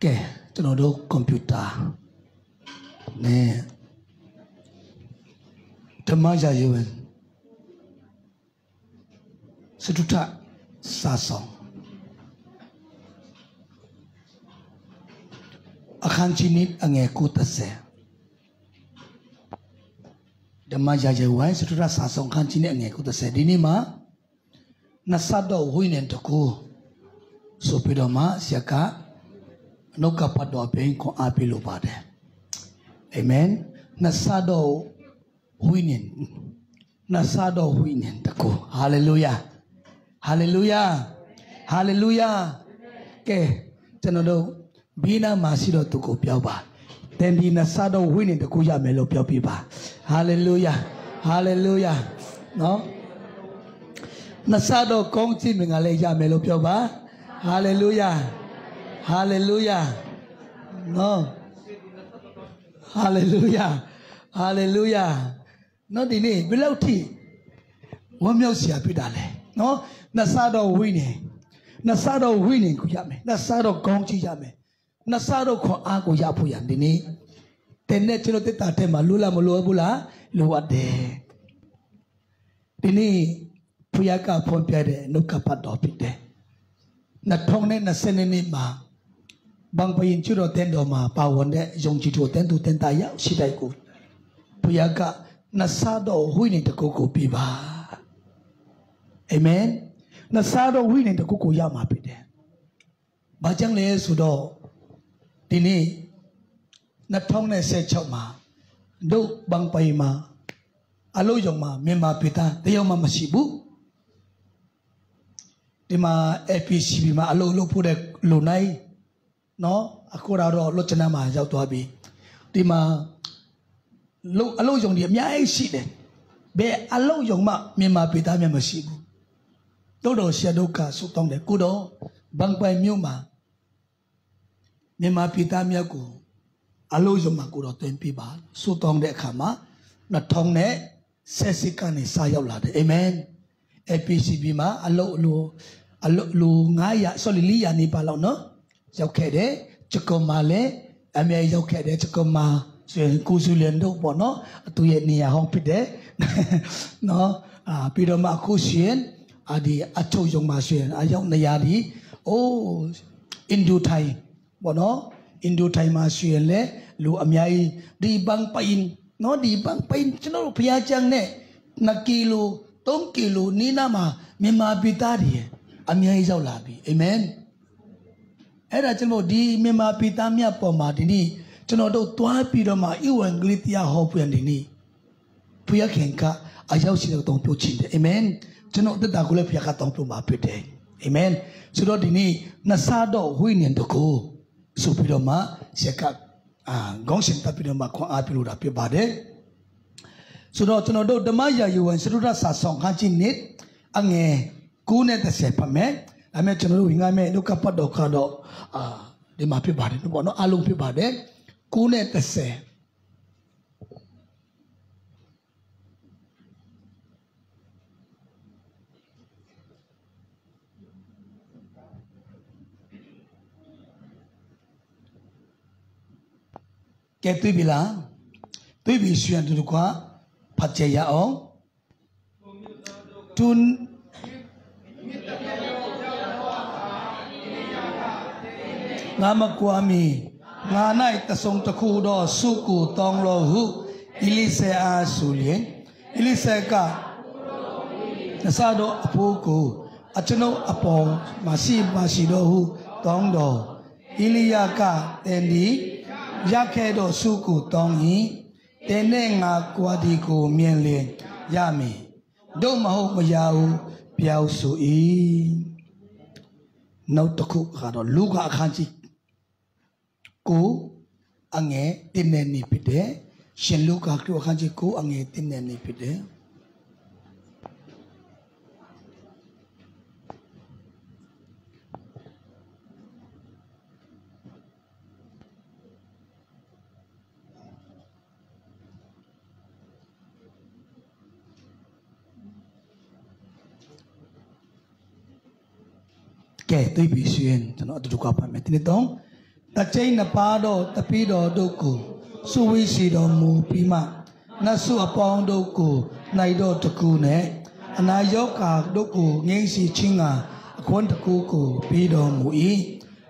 แกจะนดูคอมพิวเตอร์เนี่ยธรรมะจะอยู่สุดท้ายสะสมอาคารจีนิดอังเงกูตัดเสียธรรมะจะอยู่ไว้สุดท้ายสะสมอาคารจีนิดอังเงกูตัดเสียดีนี่มานัสดอหุยเนนตะกูสุพิดมาเสียกะนกกับปัดดอเป็นของอาปิลูบาเดเอเมนนัสดอหุยเนนนัสดอหุยเนนตะกูฮาเลลูยาฮาเลลูยาฮาเลลูยาแกจะนดูบีนามาสิโดตุกูเปียวบาแต่ดีนัสดอหุยเนนตะกูยาเมโลเปียวปีบาฮาเลลูยาฮาเลลูยาเนาะนัสดอกงจิมิงอะไรยาเมโลเปียวบาฮาเลลูยาฮาเลลูยาเนาะฮาเลลูยาฮาเลลูยาเนาะดีนี่เวลาที่วันเมียวเสียไปได้เลยเนาะนัสดอวินีนัสดอวินีกูยาเมนัสดอกงจิยาเมนัสดอของอากูยาพูยันดีนี่แต่เนี่ยฉันติดตาเทมาลูลามลูบุลาลูวัดเดดีนี่ผู้ยากาพรเปียเดนุกปัดดอปิเดนัดท้องเนี่ยนัดเซนนี่มาบางไปยินชุดเต้นดอมาป่าวันเดยงจิตเต้นดูเต้นตายาวสิได้กูผู้ยากานัดซาดอหุยนี่ตะกูปีบาเอเมนนัดซาดอหุยนี่ตะกูยามาปิเดบาจังเลยสุดอทีนี้นัดท้องเนี่ยเสจมาดูบางไปมาอารมณ์ยงมาเมียมาปิตาเดียวมาไม่สิบุดีมาเอพีซีบีมาอารมณ์ลูกพูดเด็กลูนัยเนาะaku raro lo cina ma jauh tu habis di ma lo yang dia miai si deh be alo yang mak memang pita memang si bu todo sia doka sutong deh kudo bang pai miu ma memang pita miaku alo yang mak kudo tempi ba sutong deh kama na thong ne sesikan ni sayau lah deh amen APCB ma alo lu ngaya solilia ni palau no jauh kede cukup male, ame jauh kede cukup ma, so kusulian do bono, tu ye ni ya hong pide, no, pide ma kusulian, adi acu jong ma sulian, ayau nayari, oh, Indo Thai, bono, Indo Thai ma sulian le, lu amyai di bang pain, no di bang pain, cino piajang ne, nak kilo, tong kilo, ni nama, mema bitari, amyai jauh labi, amen. အဲ့ဒါကျွန်တော်ဒီမြန်မာပြည်သားများပေါ်မှာဒီနေ့ကျွန်တော်တို့တွားပြီးတော့မှဧဝံဂေလိတရားဟောပြန်ဒီနေ့ဘုရားခင်ကအရောက်ရှိတဲ့တောင်းပြုချင်တယ်အာမင်ကျွန်တော်တက်တာကိုလည်းဘုရားကတောင်းပြုမှာဖြစ်တယ်အာမင်ဆိုတော့ဒီနေ့နဆာတော့ဝိညာဉ်တကူဆိုပြီးတော့မှဆက်ကခေါင်းရှင်တပ်ပြီးတော့မှခွန်အားပြုလို့တာဖြစ်ပါတယ်ဆိုတော့ကျွန်တော်တို့ဓမ္မရာယဝင်စရုဒ္ဓစာဆောင်ခန်းကြီးနှစ်အငယ်9နဲ့10ပါမယ်အမေကျွန်တော်တို့ငါမဲ့ဒုက္ခပတ်တော့ခါတော့ဒီမှာဖြစ်ပါတယ်ပေါ့နော်အလုံးဖြစ်ပါတယ်9နဲ့10ကဲတွေ့ပြီလားတွေ့ပြီရှင်တို့ကဖတ်ကြရအောင်တွန်းငါမကွာမီငါ၌တဆုံတစ်ခုတော့စုကိုတောင်းလို့ဟုဣလိစေအားဆိုလျင်ဣလိစေကနဆာတော့အဖိုးကိုအကျွန်ုပ်အပေါ်မရှိတော့ဟုတောင်းတော်ဣလိယကတင်ဒီရခဲ့တော့စုကိုတောင်းရင်တင်နဲ့ငါကွာဒီကိုမြင်လျင်ရမည်တို့မဟုတ်မရဘူးပြောက်ဆို၏နောက်တစ်ခုကတော့လူကအခန်းကြီးကိုအငယ်တင်းနေနေဖြစ်တယ်ရှင်လူကအခန်းကြီးကိုအငယ်တင်းနေနေဖြစ်တယ်ကဲတွေ့ပြီရှင်ကျွန်တော်အတူတူကဖတ်မယ်ဒီနေ့တော့ ตะเจนปาโดตะปีโดดุกูสุวิสีโดมูปีมานัสุอปองดุกูในโดตะกูเนอนายกาดุกูเงยสีชิงาคนตะกูกูปีโดมูอี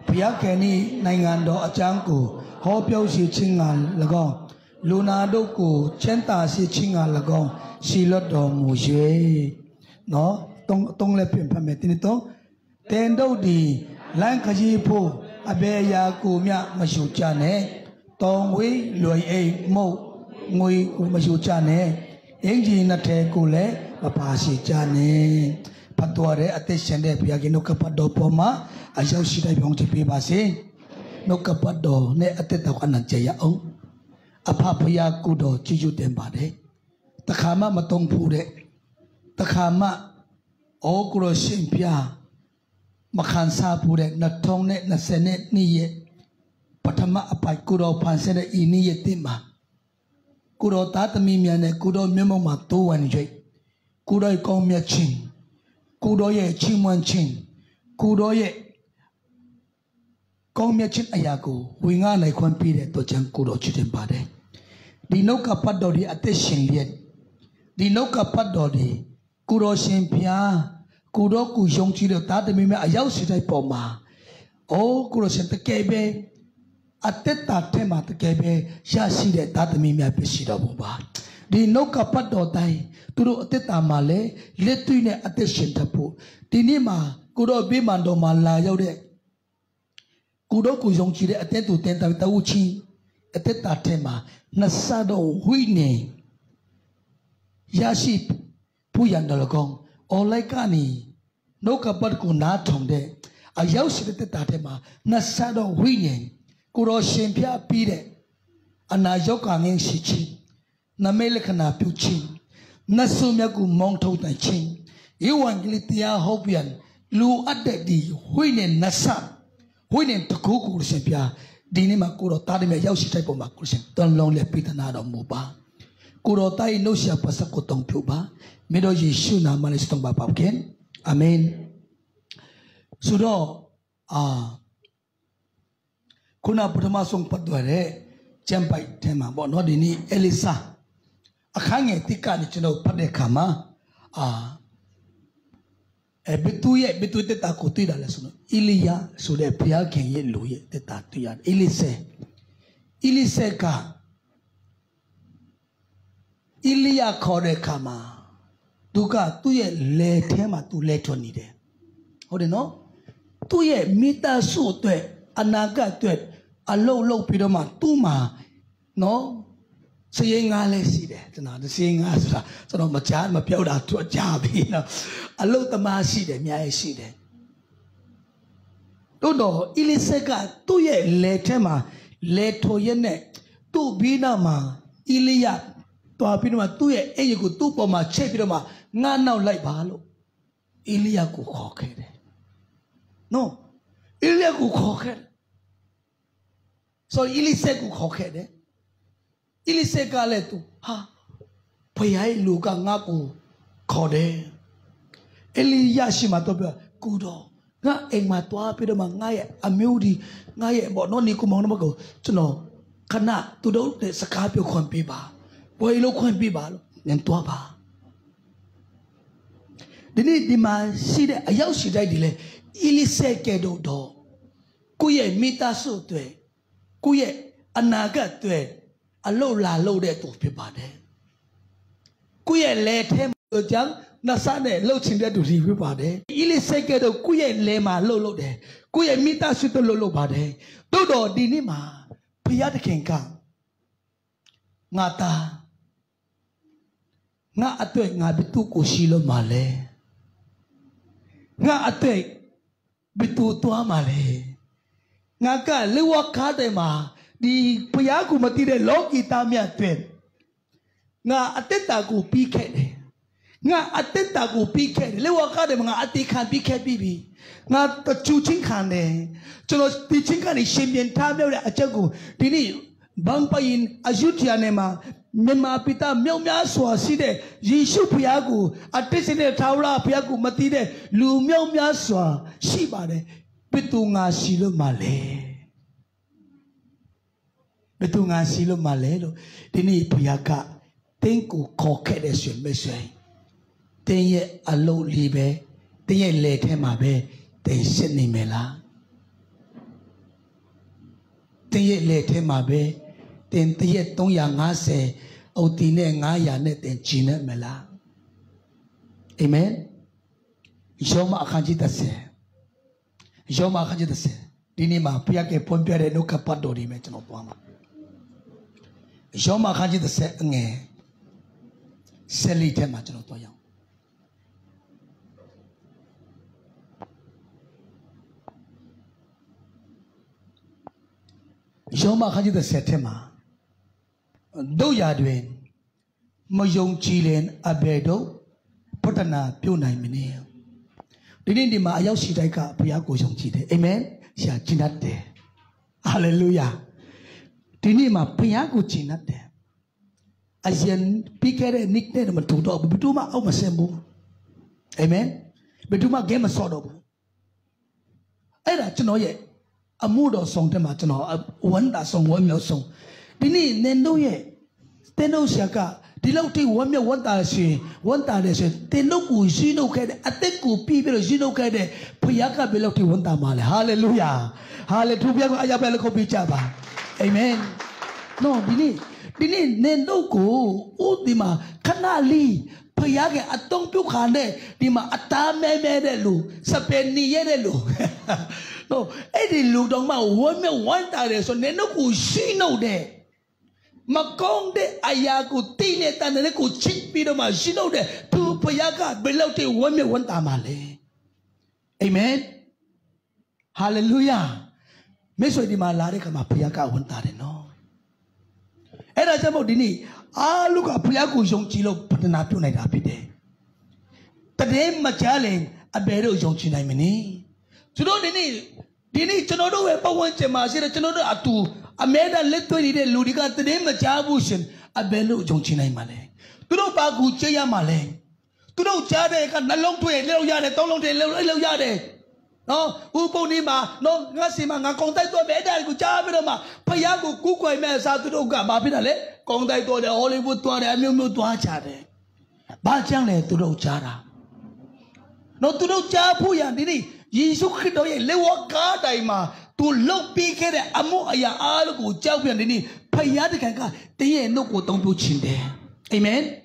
พยาแกนี่ในงานดออาจารย์กูหอเปียวสีชิงาละกองลูนาดุกูเชนตาสีชิงาละกองสีลดดอมูเยเนาะต้องเลยเปลี่ยนพระเมตินี่ต้องเต็นดูดีหลังขยี้ผู้อเบยากูเมียมาชูจานเนตองวิลอยเอโมงวยกูมาชูจานเนเอ็งจีนัทเทกูเล่มาพาสิจานเนพัดตัวเรอเตชันเดพยากินนกพัดดอปมาอายุสิได้พงจะปีบาสินกพัดดอเนอเตตะวันนันเจียองอภาพยากูดอจิจุเต็มบาเดตะขามามาตรงผู้เดตะขามาโอ้กูรอชิมพิอามาขันซาผู้เดนัดทองเนนัดเสเนนี่เยปัทมาอภัยกูรอพันเสนอีนี่เยติมากูรอตาตมีเมียเนกูรอเมียมาตัววันใจกูรอกองเมียชิงกูรอเยชิมวันชิงกูรอเยกองเมียชิงอายากูวิงาในคนปีเดตัวจังกูรอจุดเด่นบาเดดีนกพัดดอดีอเตชิงเลียนดีนกพัดดอดีกูรอชิมพิอากูรอกูยงจีเดตาตมีเมียอายุสิได้ปอมาโอ้กูรอชิมตะเกเบอเตตาเทมาตะเกเบชาสิเดตาตมีเมียเป็นสิดาบุบาดีนกพัดดอไตตุรุอเตตามาเลเลตุยเนอเตชินทัพุทีนี้มากูรอบิมันดอมาลายาวเดกูรอกูยงจีเดอเตตุเตนตาตาอุชิอเตตาเทมานัสซาโดหุยเนยาสิผู้ยันดลกองออไลกานีนกพัดกูนาทองเดอายุสิเดตาเทมานัสซาโดหุยเนกูรอเชมพิอาปีเดอนายกางเงสิชินาเมลขนาพิวชินัสสุเมียกูมองทูตันชิอีวันกิลิตยาฮอบยันลูอัดเดดีหุยเนนัสซาหุยเนตะกูกูเชมพิอาดีนี่มากูรอตาเดเมียยาวสิใจปอมากูเชมตอนลองเลปิตนาดอมูบากูรอตาอิโนเชียปัสกุตองพิวบาเมโดเยซูนามาเลสตองบาปาเกนอาเมนสุดคุณอาพุทธมาทรงปัดด้วยเร่เจมไปเทมาบอกนอดีนี่เอลิซาอาครั้งเงติการนี่จะเราปัดเดขามาบิตุเตตาโคตุยดาเลสุนอิลียาสุเดพยาเก่งเยลุยเตตาตุยาอิลิเซกาอิลียาขอเดขามาดูกาตุยเลเทมาตุเลทวนีเดโอเดโนตุยมิตาสุเตอนาคตเตอโลพิดมาตุมาเนาะเสียงาเลสิเดจนะเสียงาสุดาสนมาจานมาเปียวดาตัวจาบีนะอโลตมาสิเดมีอะไรสิเดดูดออิลิเซกาตุเยเลเทมาเลโทเยเนตุบีนามาอิลียาตัวพิดมาตุเยเอยุกุตุปมาเชพิดมางานนาไลบาโลอิลียากูขอแค่เดโนอิลียากูขอแค่so อิลิเซกูขอแค่เดอิลิเซกาเลตุฮะพยายลูกงากูขอเดเอลียาชิมาตัวเปกูดองาเองมาตัวพิดมาง่ายอมิวดีง่ายบอกน้องนี่กูมองน้ำมันกูจนขณะตัวเด็กสกาเปียวคนปีบาพอยลูกคนปีบาเงินตัวบาทีนี้ดีมาสิเดอายุสิได้ดีเลยอิลิเซเกโดโดกูเย่มิตาสุดเลยกูเย่อนาคตด้วยอโลลาโลเดตัวพิบาเดกูเย่เลเทมตัวจังนัสานเดโลชินเดตัวรีพิบาเดอิลิเซเกโดกูเย่เลมาโลเดกูเย่มิตาสุดโลบาเดตัวโดดีนี่มาพยาตะเข่งกังงาตางาอัตวยงาบิตุกุชิโลมาเลงาอัตวยบิตุตัวมาเลงากะเลวะคาเตมาดีพยากูมาตีเดโลกีตามีอัตวยงาอัตตากูปีแค่เดงาอัตตากูปีแค่เดเลวะคาเตมางาอัตติคันปีแค่บีงาตะจูชิงคันเดจนตีชิงคันนี่เชมเปียนท่าเมียวเดอาจารย์กูทีนี้บางปะอินอายุทยาเนมาเมียนมาพิตาเมียวมีสวาสิเดยิสุพยากูอัตติสิเดท้าวราพยากูมาตีเดลูเมียวมีสวาสิบาเดปิตุงาสิลมาเล Betunga silo malelo. Dini puyaka. Tengku koke de suen besue. Tenye alo libe. Tenye lete mabe. Ten sini mela. Tenye lete mabe. Ten tenye tong yang ngase. Au tine ngaya ne ten chine mela. Amen. Yoma akanji tase. Yoma akanji tase. Dini ma puyake pompere no kapado di me chano tuama. Yoma akanji tase nge. Seli tema chano tuaya. Yoma akanji tase tema. Do yadwen. Mayong chilen abedo. Potana piunai mini. Dini di ma ayau sidai ka puya ko song chide. Amen. Sia chinat de. Hallelujah. Dini ma puya ko chinat de. Asian pikere nikne na matuto betu ma au masembu. Amen. Betu ma game sodo. Era chino ye amudo song te ma chino wanda song wamyo song. Dini nendo ye teno sia ka Dilauti wamya wanta si wanta de se tenoku jino kede ateku pibelo jino kede puyaka belauti wanta male. Hallelujah. Hallelujah. Ayabel ko bichaba. Amen. No dini nendoku udima kanali puyake atong pukande dima atame de lu sapeni yede lu. No edi lu dong ma wamya wanta de so nendoku jino de. Makong de ayaku tine tanane ku chik pido ma jino de tu payaka belauti wame wanta male. Amen. Hallelujah. Meso di malare kama payaka wanta de no. Era jamo dini alu ka payaku yong chilo patana pyo nai da pite. Tade machale abero yong chinai mini. Chuno dini chuno do we pawan chema sire chuno do atu Ameda leto ni de ludika tade machabushin abelo jongchinai male. Tudo bagu cheya male. Tudo chade ka nalong tue leo yade tolong de leo yade. No upo ni ma no ngasi ma nga kong tai to meda ku cha bi do ma phaya ku ku kwai me sa tudo ka ma phi na le kong tai to de Hollywood twa de amyo myo twa cha de. Ba chang le tudo cha da. No tudo cha phu ya ni Yesu Christ ye lewa ka dai ma tu look big at Amo Aya Algo, Javian, Payadaka, they no go don't put in there. Amen.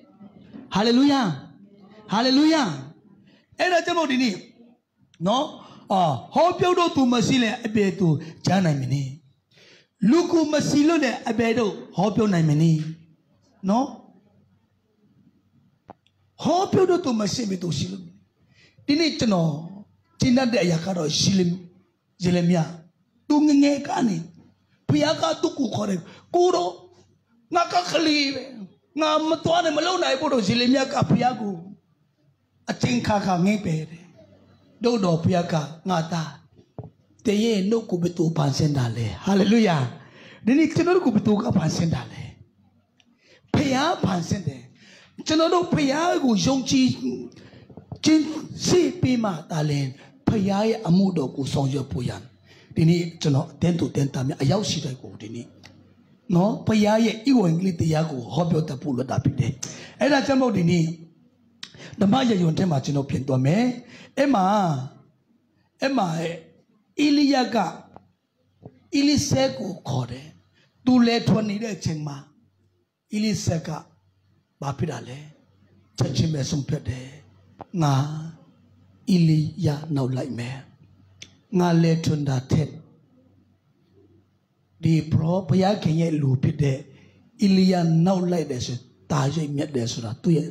Hallelujah. Hallelujah. And I tell you, no, hope you do to Masile abedo, Jana mini. Luku Masilo abedo, hope you mini. No, hope you do to Masimi to Silum. Didn't you know, Tina de Yakaro Shilim, Jeremiah. Tungenge kani, piyaka tuku kore, kuro, nakakali, nga matuane malona ipodo Jeremiah ka piyaku, aching kaka ngepere, dodo piyaka ngata, teye no kubitu pansendale, hallelujah, dini chino kubitu ka pansendale, piya pansende, chino piya gu yongchi, chin si pima talen, piya amudo ku songyo puyan. Dini chano tentu tentame ayaw sidai ko dini no payaye iwangli tiyago hobyo ta pulo dapide era chamo dini dama ya yonte ma chino phin to me ema Iliyaga Ilise ko khode tu le thon ni de ching ma Ilise ka ba phida le chachin me sum phet de nga Iliya naw lai me nga le tunda tet di pro paya kenye lu pit de Iliya naw lai de so ta yai myat de so da tu ye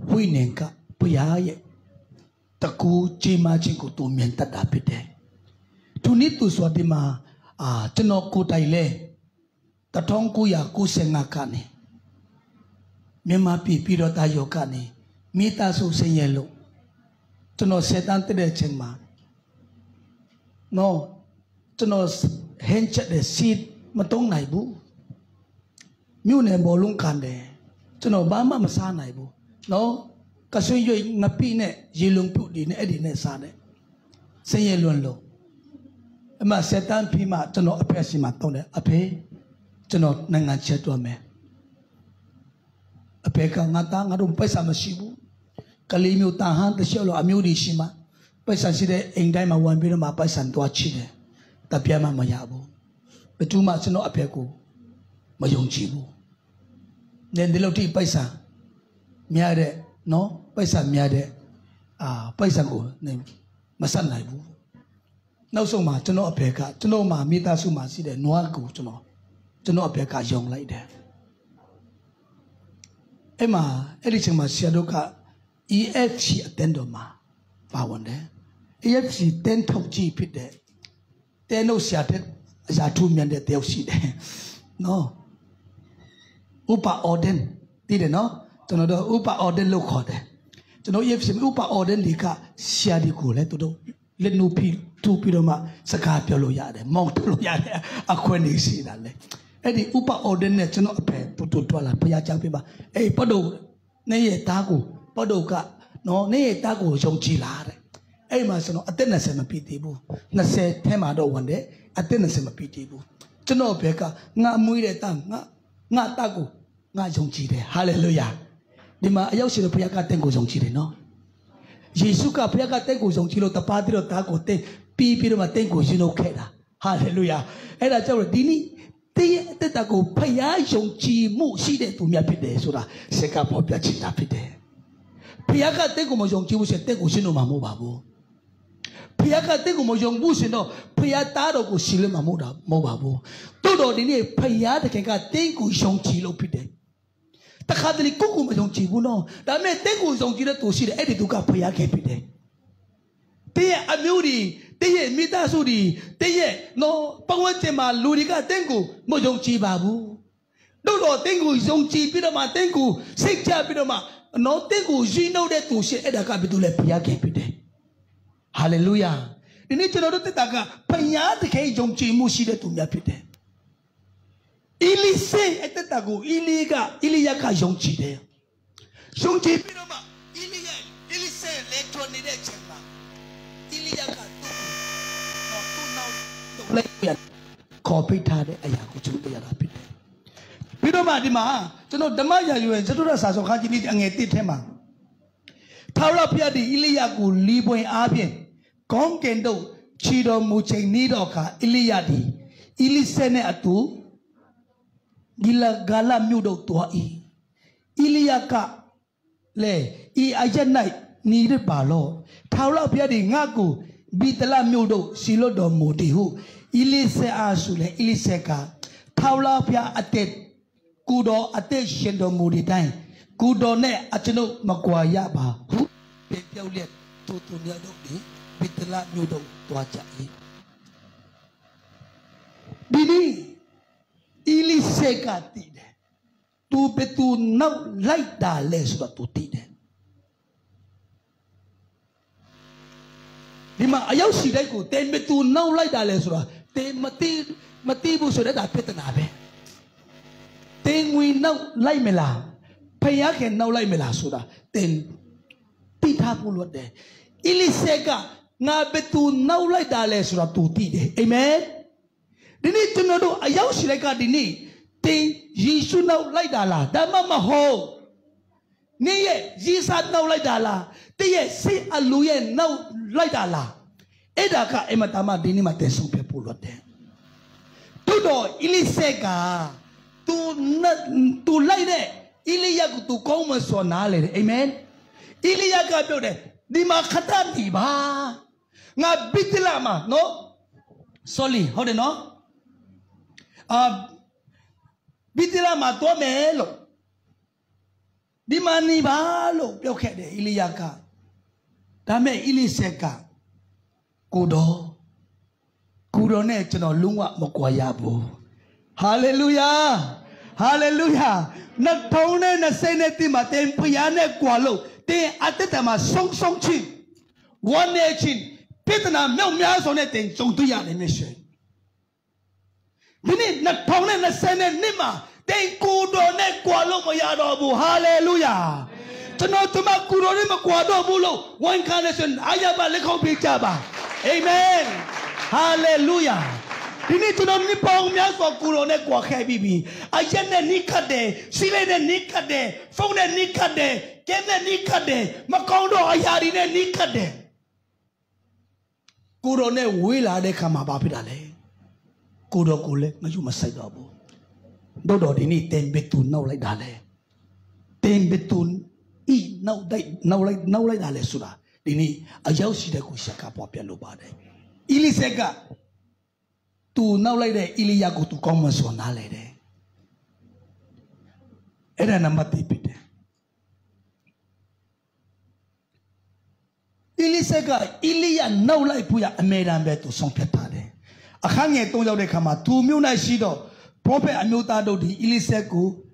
hui nen ka paya ye taku chi ma chin ko tu myen tat da pit de tu ni tu so di ma chano ko tai le ta thong ku ya ku se nga ka ni Myanmar pi pi ro ta yo ka ni mi ta so sin ye lo chano setan tet de chin ma no chano hen chat de seed ma tong nai bu myu ne bo lung kan de chano ba ma ma sa nai bu no ka sui yoi ngapi ne yilung pu di ne edi ne sa de sin ye lon lo ama setan phi ma chano aphe si ma tong de aphe ကျွန်တော်နိုင်ငံချက်တော့မယ်အဖေကငါသားငါတို့ပိုက်ဆံမရှိဘူးကလေးမျိုးတန်ဟန်တလျှောက်လို့အမျိုးတွေရှိမှပိုက်ဆံရှိတဲ့အိမ်တိုင်းမှာဝင်ပြီးတော့မှပိုက်ဆံတွားချိတယ်တပြက်မှမရဘူးဘယ်သူမှကျွန်တော်အဖေကိုမယုံကြည်ဘူးနင်ဒီလိုတိပိုက်ဆံများတဲ့နော်ပိုက်ဆံများတဲ့ပိုက်ဆံကိုနင်မဆက်နိုင်ဘူးနောက်ဆုံးမှာကျွန်တော်အဖေကကျွန်တော်မှာမိသားစုမှာရှိတဲ့နွားကိုကျွန်တော်အဖေကယုံလိုက်တယ်အဲ့မှာအဲ့ဒီချိန်မှာဆရာတို့က EFC အတန်းတော်မှာပါဝင်တယ် EFC တန်းထောက်ကြည့်ဖြစ်တဲ့တဲနှုတ်ဆရာတဲ့အရာထူးမြတ်တဲ့တယောက်ရှိတယ်နော်ဥပအော်ဒန်တည်တယ်နော်ကျွန်တော်တို့ဥပအော်ဒန်လို့ခေါ်တယ်ကျွန်တော် EFC ဥပအော်ဒန်တွေကဆရာဒီကိုလည်းတို့လက်နုဖီတူပြီးတော့မှစကားပြောလို့ရတယ်မောင်းထုတ်လို့ရတယ်အခွင့်အရေးရှိတာလေအဲ့ဒီဥပအော်ဒန်နဲ့ကျွန်တော်အဖေတူတွားလာဖျားချပြပါအေးပဒုနေရတာကိုပဒုကနော်နေရတာကိုယုံကြည်လာတဲ့အဲ့မှာကျွန်တော်အသက်20မပြည့်သေးဘူး20ထဲမှာတော့ဝင်တယ်အသက်20မပြည့်သေးဘူးကျွန်တော်ဘက်ကငါမွေးတဲ့တာငါတာကိုငါယုံကြည်တယ်ဟာလေလုယာဒီမှာအရောက်ရှိတဲ့ဘုရားကတင့်ကိုယုံကြည်တယ်နော်ယေရှုကဘုရားကတင့်ကိုယုံကြည်လို့တပါးပြီးတော့တာကိုတင့်ပြီးတော့မှတင့်ကိုရှင်လို့ခဲ့တာဟာလေလုယာအဲ့ဒါကြောင့်ဒီနေ့တင်းရဲ့အသက်တာကိုဖျားယုံကြည်မှုရှိတဲ့သူများဖြစ်တယ်ဆိုတာစကားပေါ်ပြချင်တာဖြစ်တယ်ဘုရားကတင့်ကိုမယုံကြည်ဘူးဆိုတင့်ကိုရှင်လို့မှာမဟုတ်ပါဘူးဘုရားကတင့်ကိုမယုံဘူးဆိုတော့ဘုရားသားတော်ကိုရှင်လို့မှာမဟုတ်ပါဘူးတိုးတော်ဒီနေ့ဘုရားတခင်ကတင့်ကိုယုံကြည်လို့ဖြစ်တယ်တခါတလေကိုမယုံကြည်ဘူးနော်ဒါပေမဲ့တင့်ကိုယုံကြည်တဲ့သူရှိတယ်အဲ့ဒီသူကဘုရားခဲ့ဖြစ်တယ်တင်းရဲ့အမျိုးတွေတင်းရဲ့မိသားစုတွေတင်းရဲ့နော်ပတ်ဝန်းကျင်မှာလူတွေကတင်းကိုမယုံကြည်ပါဘူးတို့တော့တင်းကိုယုံကြည်ပြီးတော့မှတင်းကိုစိတ်ချပြီးတော့မှနော်တင်းကိုယဉ်နှုတ်တဲ့သူရှိအဲ့ဒါကဘယ်သူလဲဘုရားခဲ့ဖြစ်တယ်ဟာလေလုယာဒီနေ့ကျွန်တော်တို့တက်တာကဘုရားတကယ်ယုံကြည်မှုရှိတဲ့သူများဖြစ်တယ်အီလိစေအတက်တာကိုအီလိယကယုံကြည်တယ်ယုံကြည်ပြီးတော့မှအီလိစေလက်ထွန်နေတဲ့ချိန်မှာအီလိယကသူ့နောက်လိုက်ခေါ်ပိတ်ထားတဲ့အရာကိုကျွန်တော်တရားတာဖြစ်တယ်ပြီးတော့မှဒီမှာကျွန်တော်ဓမ္မရာယူရင်ဇတုရစာဆောင်ခန်းကြီးအငယ်1ထဲမှာထာဝရဘုရားဒီအီလိယကိုလီပွင့်အားဖြင့်ကောင်းကင်တို့ခြေတော်မူချိန်နေတော့ခါအီလိယဒီအီလိစေနဲ့အတူဂီလာဂါလမြို့တို့တွား၏အီလိယကလေဤအရ၌နေရပါလောထာဝရဘုရားဒီငါကိုဘီတလမြို့တို့စီလို့တော်မူသည်ဟုအီလိစေအားဆိုလေအီလိစေကထာဝရဘုရားအသက်ကူတော်အသက်ရှင်တော်မူတဲ့တိုင်းကူတော်နဲ့အကျွန်ုပ်မကွာရပါဟုပြောက်လက်တို့တို့များတို့ဒီဘီတလမြို့တို့တွားကြ၏ဒီနေ့အီလိစေကတည်တယ်သူဘယ်သူနောက်လိုက်တာလဲဆိုတော့သူတည်တယ်ဒီမှာအရောက်ရှိတဲ့ကိုတဲဘယ်သူနောက်လိုက်တာလဲဆိုတော့တဲမတိဘူးဆိုတော့ဒါပြဿနာပဲတဲငွေနောက်လိုက်မလားဖယားခင်နောက်လိုက်မလားဆိုတာတဲတိထားဖို့လို့တယ်အီလိစေကငါဘယ်သူနောက်လိုက်တာလဲဆိုတော့သူတည်တယ်အာမင်ဒီနေ့ကျွန်တော်တို့အရောက်ရှိလိုက်ကဒီနေ့တင်ယေရှုနောက်လိုက်တာလားဒါမှမဟုတ်နေရဲ့ယေစာနောက်လိုက်တာလားတည့်ရဲ့စိတ်အလိုရဲ့နောက်လိုက်တာလားအဲ့ဒါကအမတမဒီနေ့မှာတင်ဆုံးပြဖို့လို့တယ်တို့တော့အီလိစေကသူလိုက်တဲ့အီလိယကိုသူကောင်းမစွာနားလေတယ်အာမင်အီလိယကပြောတယ်ဒီမှာခတတ်ဒီပါငါဘိတလာမှာနော် sorry ဟုတ်တယ်နော်ဘီတလာမှာတော့မယ်လို့ဒီမှာနေပါလို့ပြောခဲ့တယ်အီလိယကဒါမဲ့အီလိစေကကိုတော်နဲ့ကျွန်တော်လုံးဝမကွာရဘူးဟာလေလုယာဟာလေလုယာ2020မှာတင်ဖျားနဲ့ကွာလို့တင်အတ္တမှာဆုံးချင်းဝမ်းနေချင်းပြဿနာမြောက်များစွာနဲ့တင်ကြုံတွေ့ရတယ်နဲ့ရှင်ဒီနေ့2020မှာတင်ကိုတော်နဲ့ကွာလို့မရတော့ဘူးဟာလေလုယာကျွန်တော်တို့ကကိုတော်နဲ့မကွာတော့ဘူးလို့ဝန်ခံနေစင်အားရပါလက်ခေါ်ပေးကြပါအာမင်ဟာလေလုယာ Dini tu nam ni pong mias for kuro ne kwa khai bibi. Ayen ne nikade, sile ne nikade, phone ne nikade, game ne nikade, makaundo ayari ne nikade. Kuro ne wila de kama bapidale. Kuro kule ngaju masai dabo. Dodo dini tembetun nau lai dale. Tembetun I nau lai dale sura. Dini ayau sida ku shaka po pia lobade. Ili seka tu nau lai de ili yaku tu koma so na lai de. Era number tipite. Ili seka ili ya nau lai puya ameran be tu song pheta de. Akhang ye tong yaw de kha ma tu myu nai shi do prophet a myu ta do di ili sek ku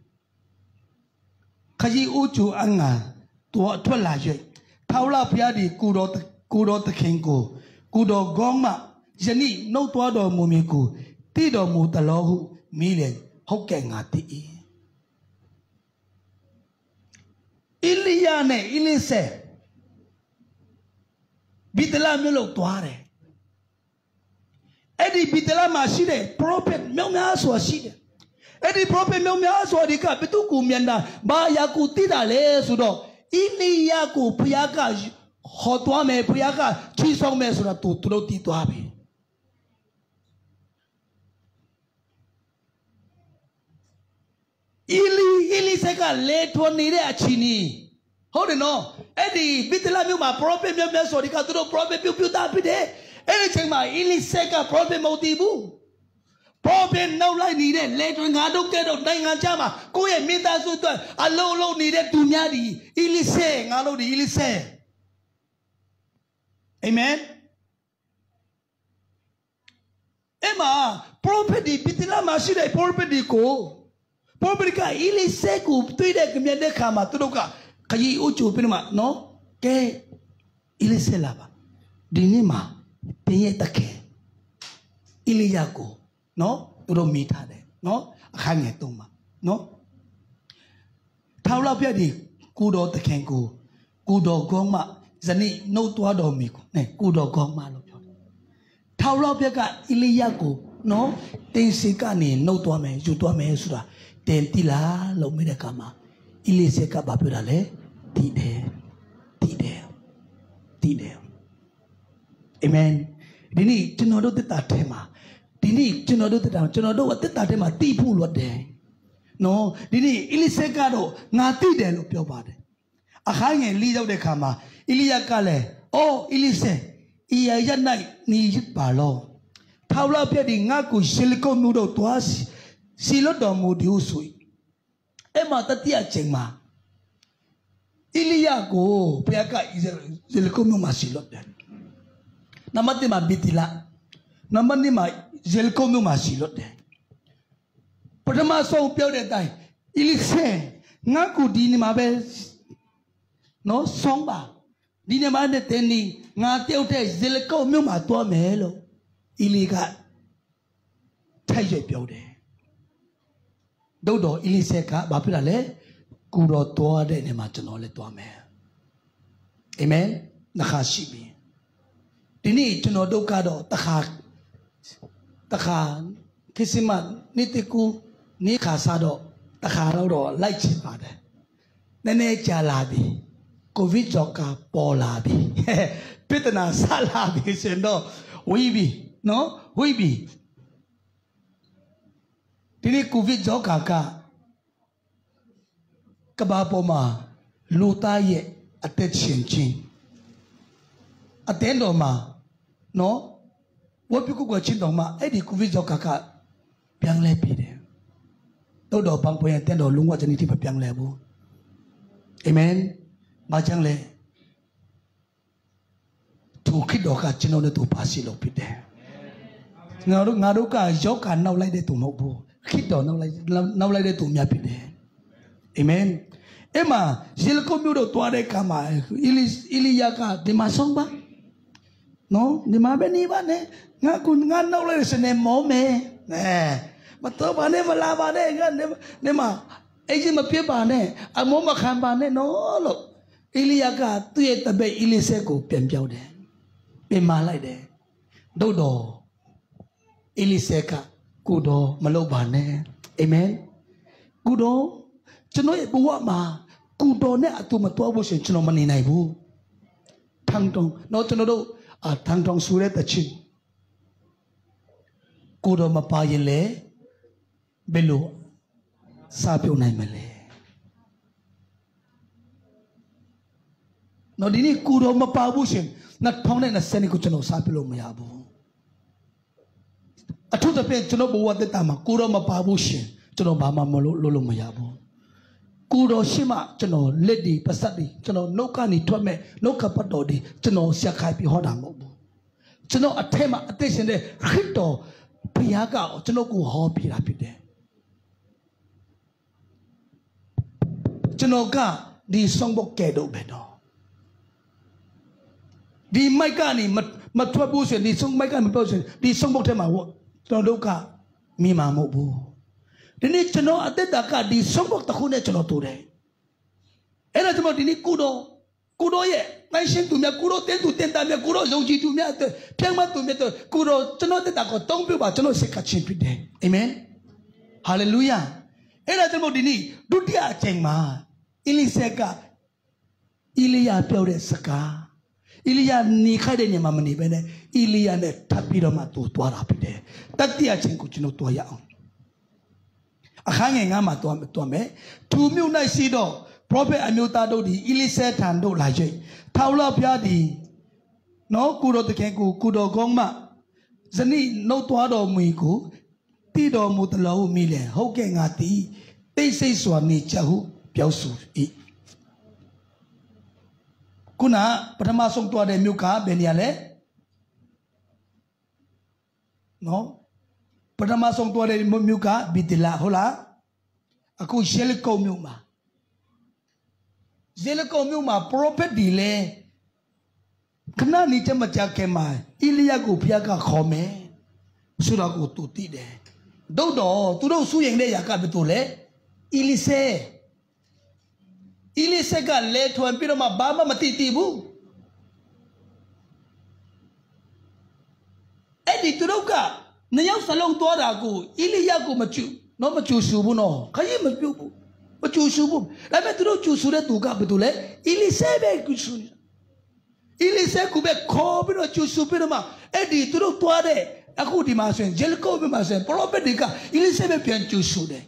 Kaji uju anga tua tua lajai. Taula piadi kudo tekengo kudo gongma jani no tua do mumiku tido mutalohu milen hoke ngati. Iliane ilise bitela melo tuare. Edi bitela maside prophet mel aso aside. Edi prophet mel aso adika betu kumianda ba yaku tida le sudo ini yaku puyaka hotwa me puyaka chisong me suda tu ti to abi. Ili seka le to nire achini. Hold it no. Edi bitela mel ma prophet mel aso adika tu prophet piu ta pide. Anything ma ili seka prophet motivu. Prophet no like needed later nga do ke do dai nga cha ma ko ye min ta su twa a lo ni de tu nya di ili se nga lo di ili se. Amen. Emma prophet di bitila ma shi de prophet di ko prophet ka ili se ku tui de ke mya de kha ma tu do ka khayi u chu pin ma no ke ili se la ba di ni ma tin ye ta ke ili ya ko no turo mita de no akhang ye tuma no thawla pya di kudo takhen ko kudo gong ma zani no twa do mi ko ne kudo gong ma lo pyo thawla pya ka iliya ko no tin se ka ni no twa me yu twa me sura ten ti la lo mi de ka ma ili se ka ba pyo da le ti de amen dini chino do ta the ma Dini chino do wa teta de ma ti phu lo de no dini ilise ka do nga ti de lo pyo ba de akhang ye li yaw de kha ma Iliya ka le oh ilise iya ya nai ni yit ba lo thawla phet di nga ku silicon mu do twa si lo do mu di usui e ma tatia cheng ma Iliya ko pya ka silicon mu ma si lo de namati ma bitila namani ma Jelko mu masilot de. Pertama song piau de tai. Ilise ngaku di ni mabe no song ba. Di ni ma de teni ngatiau de jelko mu ma to melo. Iliga thai je piau de. Do ilise ka ba phila le ku ro to de ni ma chano le to me. Amen. Nakha shi bi. Di ni chano do ka do takha kisima nitiku ni khasa do takha lo do lai chin ba de nene cha la bi covid joka po la bi pitana sa la bi sin do wi bi no wi bi tini covid joka ka ba po ma lu ta ye attention chin aten do ma no what people go chin dong ma edi covid joka ka piang le pi de do bang po yan ten do lung wa chani ti pa piang le bu amen ma chang le tu khit do ka chino ne tu pa si lo pi de nga do ka joka nau lai de tu mo bu khit do nau lai de tu mya pi de amen ema silko mu do twa de ka ma Iliya ka de ma song ba no ni ma be ni ba ne nga kun nga nau lai se ne mo me ma to ba ne ma la ba ne nga ne ma ai ji ma pye ba ne a mo ma khan ba ne no lo Iliya ka tu ye ta be Ilise ko pian piao de pe ma lai de do Eliseka kudo malobane. Amen. Kudo chano e buwa ma kudo ne atu matua bu sen chano mani nai bu. Thang tong no chano do thang tong sure ta chin. Kudo mapa yele belu sa pyo nai male. No dini kudo mapa bu sen na thong ne na sen ko chano sa pyo maya bu. Atu ta pe chano buwa te tama kudo mapa bu sen chano ba ma lo maya bu. Kudo shima chano ledi pasadi chano noka ni twame noka patodi chano siakai pi hoda mo bu. Chano atema attention de Christo priyaga chano ko ho pi ra pi de. Chano ka di songbok ke do be no. Di mai ka ni matwa bu sen di song mai ka mi po sen di songbok te ma wo chano do ka mi ma mo bu. Dini chano ateta ka di songbok ta khune chano tu de. Era chamo dini kudo ye nai shin tu mya kudo ten tu ten ta mya kudo zong ji tu mya te pyang ma tu mya te kudo chano ateta ko tong pyo ba chano se ka chin pi de. Amen. Hallelujah. Era chamo dini dutiya acheng ma Eliseka Iliya pyo de saka Iliya ni khai de nyama mani be ne Iliya ne thap pi do ma tu twa ra pi de. Tatiya acheng ko chino twa ya aung. Akhange nga ma twa me tu myu nai si do prophet Amyuta do di Elise than do la jai Thaula phya di no kudo tken ku kudo gong ma zani no twa do mui ku ti do mu tlo mi le hok ke nga ti tai sai swa ni cha hu pyaw su I kuna pathama song twa de myu ka be ni ya le no Pathama song twa de myu ka Bidila hola aku Jericho myu ma Jericho myu ma prophet di le khana ni cha ma cha ke ma Iliya ko phya ka khaw me su da ko tu ti de dou do tu do su yin de ya ka be tu le Elise ka le thwan pi do ma ba ma ti ti bu edi tu do ka na yaw salong to da ko Iliya ko ma chu su bu no khayi ma pyu bu ma chu su bu la me tu do chu su de tu ka be tu le Elise be ku su Elise ku be kho bi do chu su pi do ma edi tu do twa de aku di ma swen Jericho bi ma swen prophet di ka Elise be pian chu su de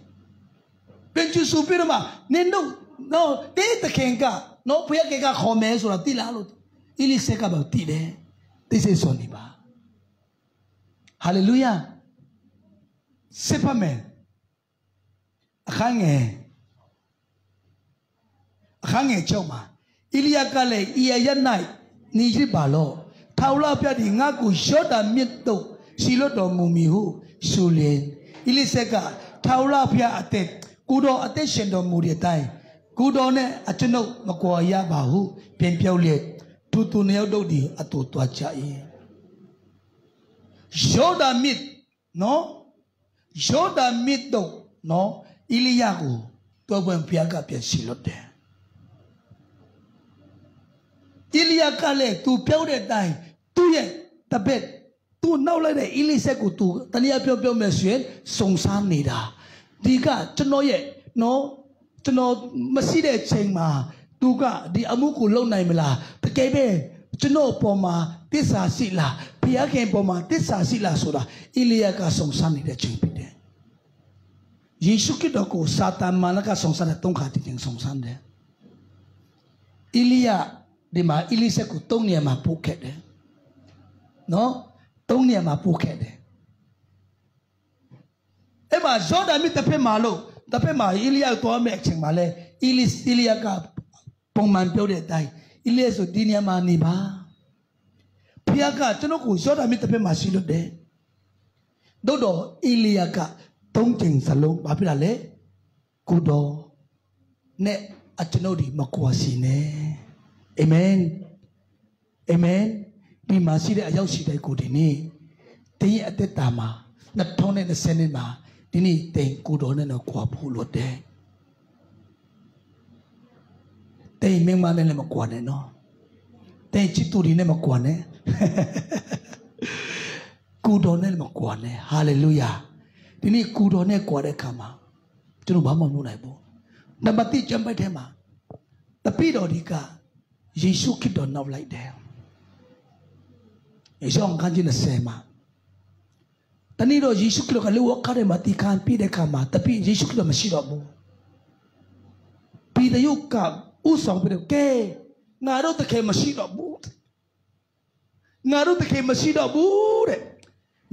pian chu su pi do ma nin do no te ta ken ka no phya ke ka kho me so la ti la lo Elise ka ba ti de ti se so ni ba Hallelujah. C'est pas mal. Akhange choma. Iliya ka le iya ya nai ni ji ba lo. Thaula phya di nga ku yoda mit to si lo do mu mi hu su le. Eliseka Thaula phya atet kudo atet shin do mu de tai. Kudo ne achano ma kwa ya ba hu pyen pyaw le. Tu ne yaw do di atu twa cha yi. Yoda mit no Yoda mit do no Iliya ko to bwen phya ka pya si lo de Iliya ka le tu pyaw de tai tu ye ta bet tu naw lai de Elise ko tu taniya pyaw me swen song san ni da di ka chano ye no chano ma si de chain ma tu ka di amu ko long nai mala ta ke be chano po ma tissa si la phya ken po ma tissa si la so da Iliya ka song san ni de chain pi de Yesu ki do ko Satan ma na ka song san de tong kha ti ting song san de Iliya di ma Elise ko tong ne ma pu khet de no tong ne ma pu khet de e ma Jordan mi ta phe ma lo ta phe ma Iliya to me ching ma le Iliya ka pong man pyo de tai Iliya so di ne ma ni ba phya ka chano ko Jordan mi ta phe ma si lo de do do Iliya ka tong ching salong ba phila le ku do ne achano di ma kwa si ne Amen. Amen. Di ma si de a yaw si dai ko di ni tin ye atet ta ma 2020မှာဒီနေ့တိမ်ကိုတော်နဲ့တော့ကွာဖို့လို့တဲ့တိမ်မင်းမနဲ့လည်းမကွာနဲ့နော်တိမ်ချစ်သူတွေနဲ့မကွာနဲ့ ကူတော်နဲ့မကွာနဲ့ဟာလေလုယာဒီနေ့ကူတော်နဲ့ကွာတဲ့ခါမှာကျွန်တော်ဘာမှမလုပ်နိုင်ဘူးနံပါတ်1ကျမ်းပိုက်ထဲမှာတပိတော်ဒီကယေရှုခရစ်တော်နောက်လိုက်တယ်ယေရှုအခန်းကြီး20မှာတနေ့တော့ယေရှုခရစ်တော်ကလူဝခါထဲမှာတီခံပြတဲ့ခါမှာတပိယေရှုခရစ်တော်မရှိတော့ဘူးပြည်တရုတ်ကဥဆောင်ပြီးတော့ကဲငါတို့တကယ်မရှိတော့ဘူးငါတို့တကယ်မရှိတော့ဘူးတဲ့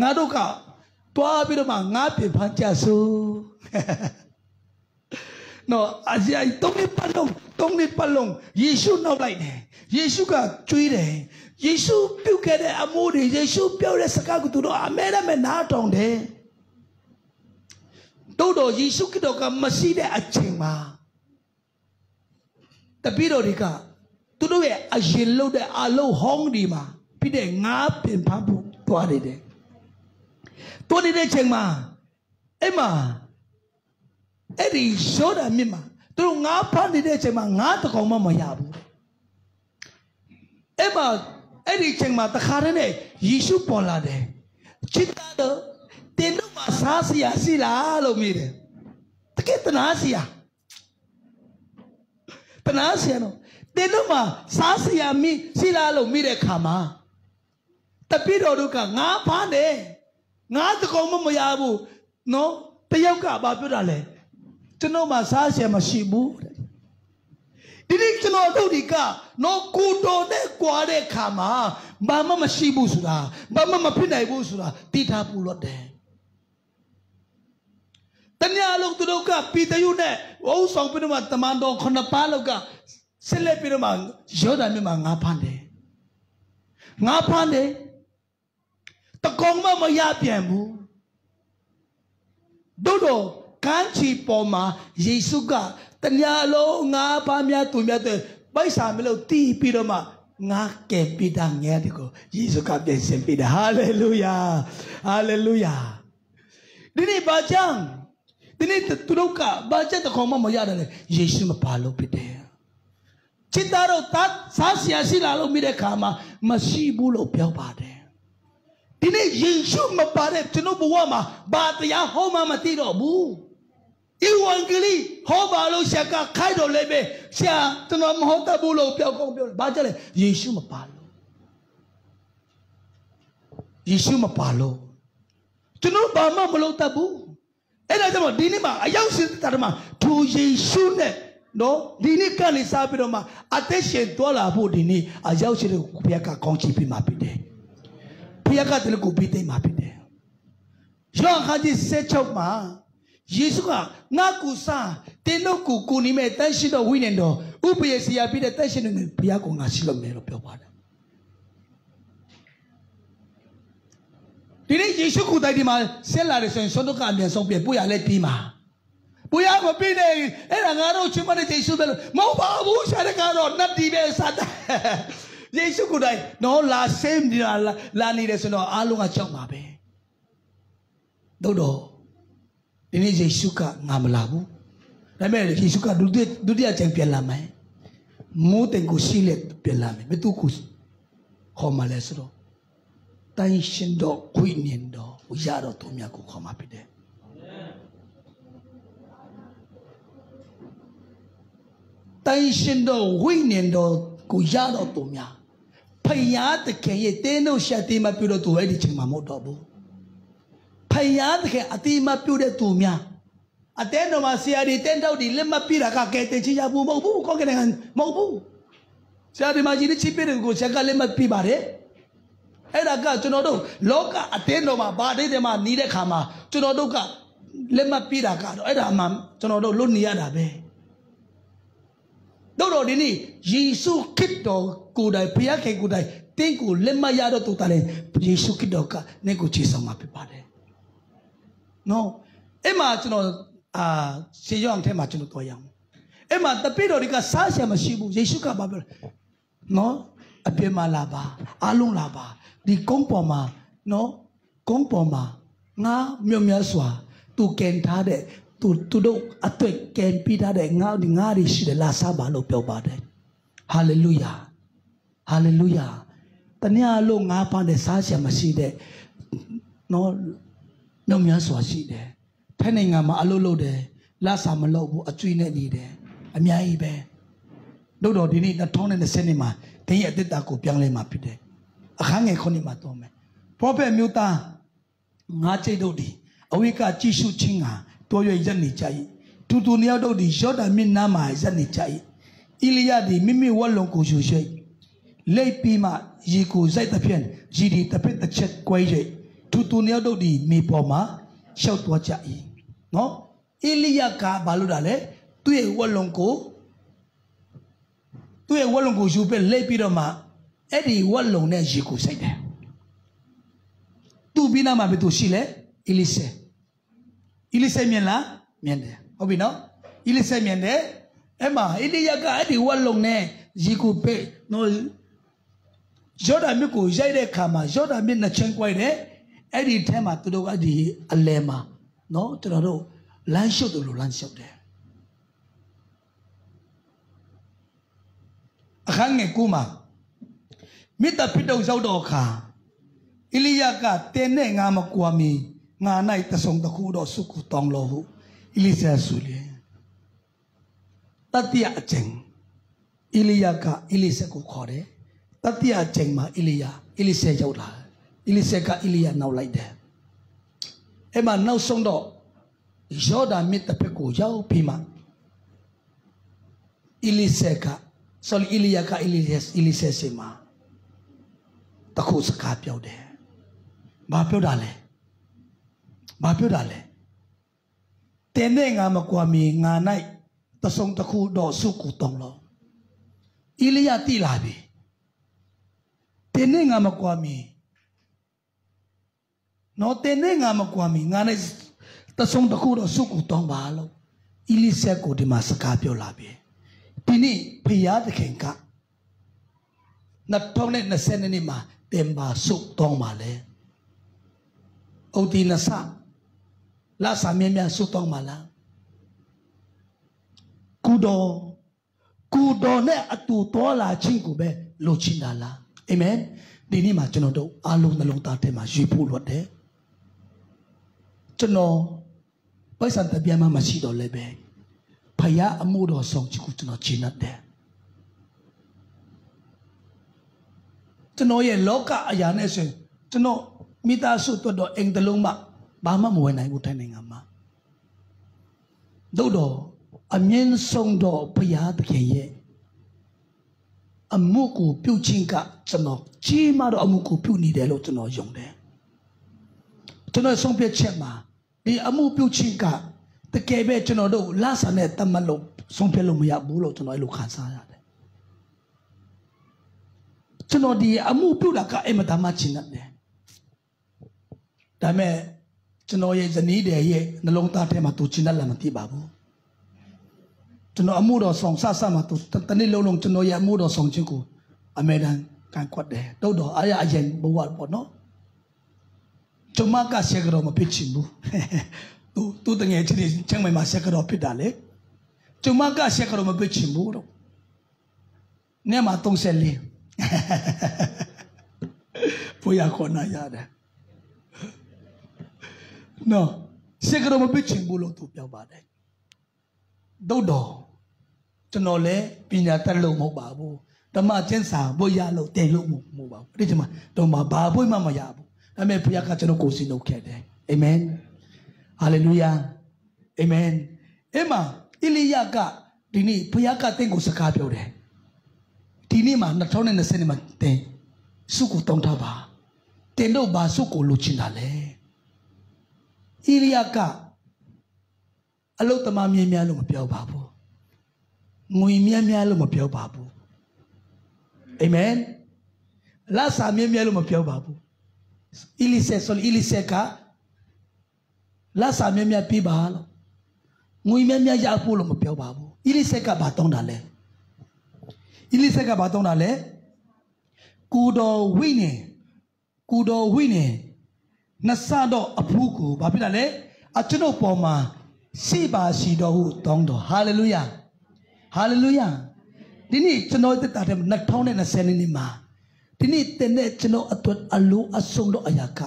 ငါတို့ကတွားပြီးတော့မှငါပြင်ဖန်ကြဆိုနော်အကြိုက်3 နှစ်ပတ်လုံးယေရှုနောက်လိုက်တယ်ယေရှုကကြွေးတယ်ယေရှုပြုတ်ခဲ့တဲ့အမှုတွေယေရှုပြောတဲ့စကားကိုသူတို့အမဲနဲ့နားထောင်တယ်တို့တော့ယေရှုကတော့မရှိတဲ့အချိန်မှာတပည့်တော်တွေကသူတို့ရဲ့အရင်လုပ်တဲ့အလုပ်ဟောင်းဒီမှာပြီးတဲ့ငါးပင်ဖမ်းဖို့တွားနေတယ်တွားနေတဲ့ချိန်မှာအဲ့မှာအဲ့ဒီရောဒန်မြစ်မှာသူတို့ငါးဖမ်းနေတဲ့အချိန်မှာငါးတကောင်မှမရဘူးအဲ့မှာအဲ့ဒီချိန်မှာတခါတည်းနဲ့ယေရှုပေါ်လာတယ်ချစ်တာတော့တင်တို့မှာစားစရာရှိလားလို့မေးတယ်တကယ်တနာစရာနော်တင်တို့မှာစားစရာရှိလားလို့မေးတဲ့ခါမှာတပည့်တော်တို့ကငါးဖမ်းတယ်ငါးတကောင်မှမရဘူးနော်တယောက်ကဘာပြောတာလဲကျွန်တော်မှစားစရာမရှိဘူးဒီနေ့ကျွန်တော်တို့ဒီကနော်ကိုတော်နဲ့ကြွားတဲ့ခါမှာဘာမှမရှိဘူးဆိုတာဘာမှမဖြစ်နိုင်ဘူးဆိုတာသိထားဖို့လို့တယ်တ냐လုံးသူတို့ကပြည်တရုတ်နဲ့ဝုန်းဆောင်ပြီးတော့မှတမန်တော်9 ပါးလောက်ကဆက်လက်ပြီးတော့မှယောဒန်မြစ်မှာငါးဖမ်းတယ်တကောင်မှမရပြန်ဘူးတို့တော့ကမ်းခြေပေါ်မှာယေရှုကတ냐လုံးငါးပါးများသူများတဲ့ပိုက်ဆံမလို့တီးပြီးတော့မှငါကဲပိတာငယ်ဒီကိုယေရှုကပြင်ဆင်ပေးတယ်ဟာလေလုယာဒီနေ့ဘာကြောင့်ဒီနေ့သူတို့ကဘာကြောင့်တကောင်မှမရတယ်လေယေရှုမပါလို့ဖြစ်တယ်ချစ်တော်တို့စားစရာရှိလာလို့မိတဲ့ခါမှာမရှိဘူးလို့ပြောပါတယ်ဒီနေ့ယေရှုမပါတဲ့ကျွန်တော်ဘဝမှာဘာတရားဟောမှမသိတော့ဘူးဧဝံဂေလိဟောပါလို့ဆရာကခိုက်တော်လည်းပဲဆရာကျွန်တော်မဟုတ်တတ်ဘူးလို့ပြောကောင်းပြောတယ်ဘာကြောင့်လဲယေရှုမပါလို့ကျွန်တော်ဘာမှမလုပ်တတ်ဘူးအဲ့ဒါကြောင့်ဒီနေ့မှာအရောက်စစ်တာမှာသူယေရှုနဲ့နော်ဒီနေ့ကနေစားပြီးတော့မှအသက်ရှင်သွားလာဖို့ဒီနေ့အရောက်ရှိတဲ့ဘုရားကကောင်းချီးပေးမှာဖြစ်တယ်ဘုရားကတည်းကကိုပေးသိမ်းမှာဖြစ်တယ်ယောဟန်ခန်းကြီး16မှာယေရှုကငါကူစားတင်းတို့ကိုနေမဲ့တန်ရှိသောဝိညာဉ်တော်ဥပယေစီယာပြတဲ့တန်ရှိတဲ့ဘုရားကိုငါရှိလို့မယ်လို့ပြောပါတယ်ဒီနေ့ယေရှုကိုတိုင်ဒီမှာဆက်လာတယ်ဆိုရင်ဆွမ်းတို့ကအမြန်ဆုံးပြပို့ရလဲပြီးမှာပို့ရမပြီးနေအဲ့ဒါငါတို့ချင်းမတဲ့ယေရှုပဲလို့မဟုတ်ပါဘူးရှာတဲ့ကတော့နတ်ဒီပဲစတာယေရှုကိုတိုင်နော်လာဆင်းနေတာလာနေတယ်ဆိုတော့အားလုံးကကြောက်မှာပဲတော့ဒီနေ့ယေရှုကငါမလာဘူးဒါပေမဲ့ယေရှုကဒုတိယအကြိမ်ပြန်လာမယ်မိုးတင်ကိုရှိလက်ပြန်လာမယ်ဘယ်သူကိုခေါ်မှလဲဆိုတော့တိုင်ရှင်တော်ဝိညာဉ်တော်ကိုရတော့သူများကိုခေါ်မှဖြစ်တယ်တိုင်ရှင်တော်ဝိညာဉ်တော်ကိုရတော့သူများဖယားတခင်ရဲ့တင်းတို့ရှက်တိမပြုတော့သူအဲ့ဒီချိန်မှာမဟုတ်တော့ဘူးဖယားတခင်အတိမပြုတဲ့သူများအတဲတော်မှာဆရာဒီတင်းတော့ဒီလက်မပြတာကကဲတင်ချရဘူးမဟုတ်ဘူးခေါ်ကြတယ်မဟုတ်ဘူးဆရာဒီမှာကြီးချိပြတဲ့ကိုဆရာကလက်မပြပါတယ်အဲ့ဒါကကျွန်တော်တို့လောကအတင်းတော်မှာဗာဒိတ်တယ်မှာနီးတဲ့ခါမှာကျွန်တော်တို့ကလက်မပြတာကတော့အဲ့ဒါမှကျွန်တော်တို့လွတ်နေရတာပဲတော့ဒီနေ့ယေရှုခရစ်တော်ကိုယ်တိုင်ဘုရားခင်ကိုယ်တိုင်တင်းကိုလက်မရတော့တူတာလေယေရှုခရစ်တော်ကနေကိုချေဆောင်မှာဖြစ်ပါတယ်နော်အဲ့မှာကျွန်တော်ရှေးရောင်ထဲမှာကျွန်တော်တွေ့ရအောင်အဲ့မှာတပည့်တော်တွေကစားရမရှိဘူးယေရှုကဘာပြောလဲနော်အပြစ်မလာပါအားလုံးလာပါဒီကုန်းပေါ်မှာနော်ကုန်းပေါ်မှာငါမြတ်မြတ်စွာသူကင်ထားတဲ့သူတို့အသွက်ကင်ပြီးထားတဲ့ငါတွေရှိတယ်လာစားပါလို့ပြောပါတယ်ဟာလေလုယာတနည်းအားလုံးငါးပါးနဲ့စားရမရှိတဲ့ no no mya swasi de thai nga ma alo lo de la sa ma lo bu atwi ne ni de a mya yi be do do di ni 2020ni ma tin ye atit ta ko pyang le ma phit de akha nge khoni ma to me prophet မျိုးသားငါးကျိတ်တို့ဒီအဝိကကြည့်ရှုခြင်းဟာတော်ရွယ်ရက်နေကြ၏တူတူနှစ်ယောက်တို့ဒီယောဒန်မြစ်နားမှာရက်နေကြ၏ဣလိယသည်မိမိဝက်လုံးကိုယူ၍လိပ်ပြီးမှရေကိုစိုက်သဖြင့်ရေဒီတစ်ဖက်တစ်ချက်ကွဲ၍တူတူနှစ်ယောက်တို့ဒီမြေပေါ်မှာရှောက်သွားကြ၏နော်ဣလိယကဘာလို့တာလဲသူ့ရဲ့ဝက်လုံးကိုယူပြီးလိပ်ပြီးတော့မှအဲ့ဒီဝက်လုံးနဲ့ရေကိုစိုက်တယ်သူ့ပြီးနားမှာဘယ်သူရှိလဲဣလိဆေမြင်လားမြင်တယ်ဟုတ်ပြီနော်ဣလိဆေမြင်တယ်အဲ့မှာဣလိယကအဲ့ဒီဝက်လုံးနဲ့ရေကိုပဲနော်ယောဒန်မြစ်ကိုရိုက်တဲ့အခါမှာယောဒန်မြစ်နှစ်ချင်းကွဲတယ်အဲ့ဒီထဲမှာသူတို့ကဒီအလဲမှာနော်ကျွန်တော်တို့လမ်းလျှောက်တယ်လို့လမ်းလျှောက်တယ်အခန်းငယ်9မှာမိတ္တဖိတုရောက်တော့အခါဣလိယကတင်းနဲ့ငါမကွာမီငါ၌တဆုံတစ်ခုတော့စုခုတောင်းလို့ဟုဣလိဆာဆိုလေတတိယအကျင့်ဣလိယကဣလိဆာကိုခေါ်တယ်တတိယအကျင့်မှာဣလိဆာရောက်လာဣလိဆာကဣလိယနောက်လိုက်တယ်အဲ့မှာနောက်ဆုံးတော့ယောဒန်မြစ်တစ်ဖက်ကိုရောက်ပြီးမှဣလိယကဣလိဆာစီမှာတခုစကားပြောတယ်ဘာပြောတာလဲတင်းနဲ့ငါမကွာမီငါ၌တဆုံတစ်ခုတော့စုကိုတောင်းလို့ဣလိယတိလာပြီတင်းနဲ့ငါမကွာမီနော်တင်းနဲ့ငါမကွာမီငါ၌တဆုံတစ်ခုတော့စုကိုတောင်းပါလို့ဣလိဆာကိုဒီမှာစကားပြောလာပြီဒီနေ့ဖယားသခင်က2020နှစ်မှာတင်ပါစုတောင်းပါလေအိုဒီနဆာလာစာမြမြစုတောင်းပါလားကူတော်နဲ့အတူတော်လာခြင်းကိုပဲလိုချင်တာလားအာမင်ဒီနေ့မှာကျွန်တော်တို့အားလုံးနှလုံးသားထဲမှာရွေးဖို့လွတ်တယ်ကျွန်တော်ပိုက်ဆံတပြားမှမရှိတော့လည်းပဲဖယားအမှုတော်ဆောင်ခြင်းကိုကျွန်တော်ချင်တယ်ကျွန်တော်ရဲ့လောကအရာနဲ့ဆိုရင်ကျွန်တော်မိသားစုတွတ်တော့အိမ်တလုံးမှဘာမှမဝင်နိုင်ဘူးထိုင်နိုင်ငံမှာတို့တော့အမြင့်ဆုံးတော့ဘုရားသခင်ရဲ့အမှုကိုပြုခြင်းကကျွန်တော်ကြီးမားတော့အမှုကိုပြုနေတယ်လို့ကျွန်တော်ယုံတယ်ကျွန်တော်ဆုံးဖြတ်ချက်မှာဒီအမှုပြုခြင်းကတကယ်ပဲကျွန်တော်တို့လဆန်နဲ့တမတ်လို့ဆုံးဖြတ်လို့မရဘူးလို့ကျွန်တော်အဲ့လိုခံစားရတယ်ကျွန်တော်ဒီအမှုပြုတာကအင်မတန်မှချင်တယ်ဒါပေမဲ့ကျွန်တော်ရဲ့ဇနီးတဲ့ရဲ့နှလုံးသားထဲမှာသူချင်တယ်လားမသိပါဘူးကျွန်တော်အမှုတော်ဆောင်ဆမှာသူတနေ့လုံးကျွန်တော်ရဲ့အမှုတော်ဆောင်ခြင်းကိုအမေတန်ကန်ခွတ်တယ်တော့တော့အားရအရင်ဘဝပေါ့နော်ကျွန်မကဆက်ကြောမဖြစ်ချင်ဘူးသူတငယ်ချင်းချမ်းမိုင်မှာဆက်ကြောဖြစ်တာလေကျွန်မကဆက်ကြောမဖြစ်ချင်ဘူးတော့နေမှာ34ဘုရားခေါ်နာရတယ်နော်ဆက်ကြောမဖြစ်ချင်ဘူးလို့သူပြောပါတယ်တို့တော့ကျွန်တော်လည်းပညာတတ်လို့မဟုတ်ပါဘူးဓမ္မကျင့်စာဘုရားလို့တင်လို့မဟုတ်ပါဘူးအဲ့ဒီချိန်မှာတော့ဘာဘုမှမရဘူးဒါပေမဲ့ဘုရားကကျွန်တော်ကိုစီလုပ်ခဲ့တယ်အာမင်ဟာလေလုယာအာမင်အဲ့မှာဣလိယကဒီနေ့ဘုရားကတင့်ကိုစကားပြောတယ်ဒီနေ့မှာ2020မှာတင်စုကိုတောင်းထားပါတင်တော့ဘာစုကိုလိုချင်တာလဲဣလိယကအလုတ်သမားမြင်းများလို့မပြောပါဘူးငွေမြန်းများလို့မပြောပါဘူးအာမင်လာစာမြင်းများလို့မပြောပါဘူးဣလိဆက်ကလာစာမြင်းများပြပါလို့ငွေမြန်းများရဖို့လို့မပြောပါဘူးဣလိဆက်ကဘာတောင်းတာလဲဣလိဆက်ကဘာတောင်းတာလဲကူတော်ဝိနေနှစ်ဆတော့အဖူးကိုဘာဖြစ်တာလဲအကျွန်ုပ်ပေါ်မှာရှိပါရှိတော်ဟုတောင်းတော်ဟာလေလုယာဒီနေ့ကျွန်တော်တက်တာတဲ့2020နှစ်မှာဒီနေ့တင်တဲ့ကျွန်တော်အတွက်အလိုအဆုံးတော့အရာက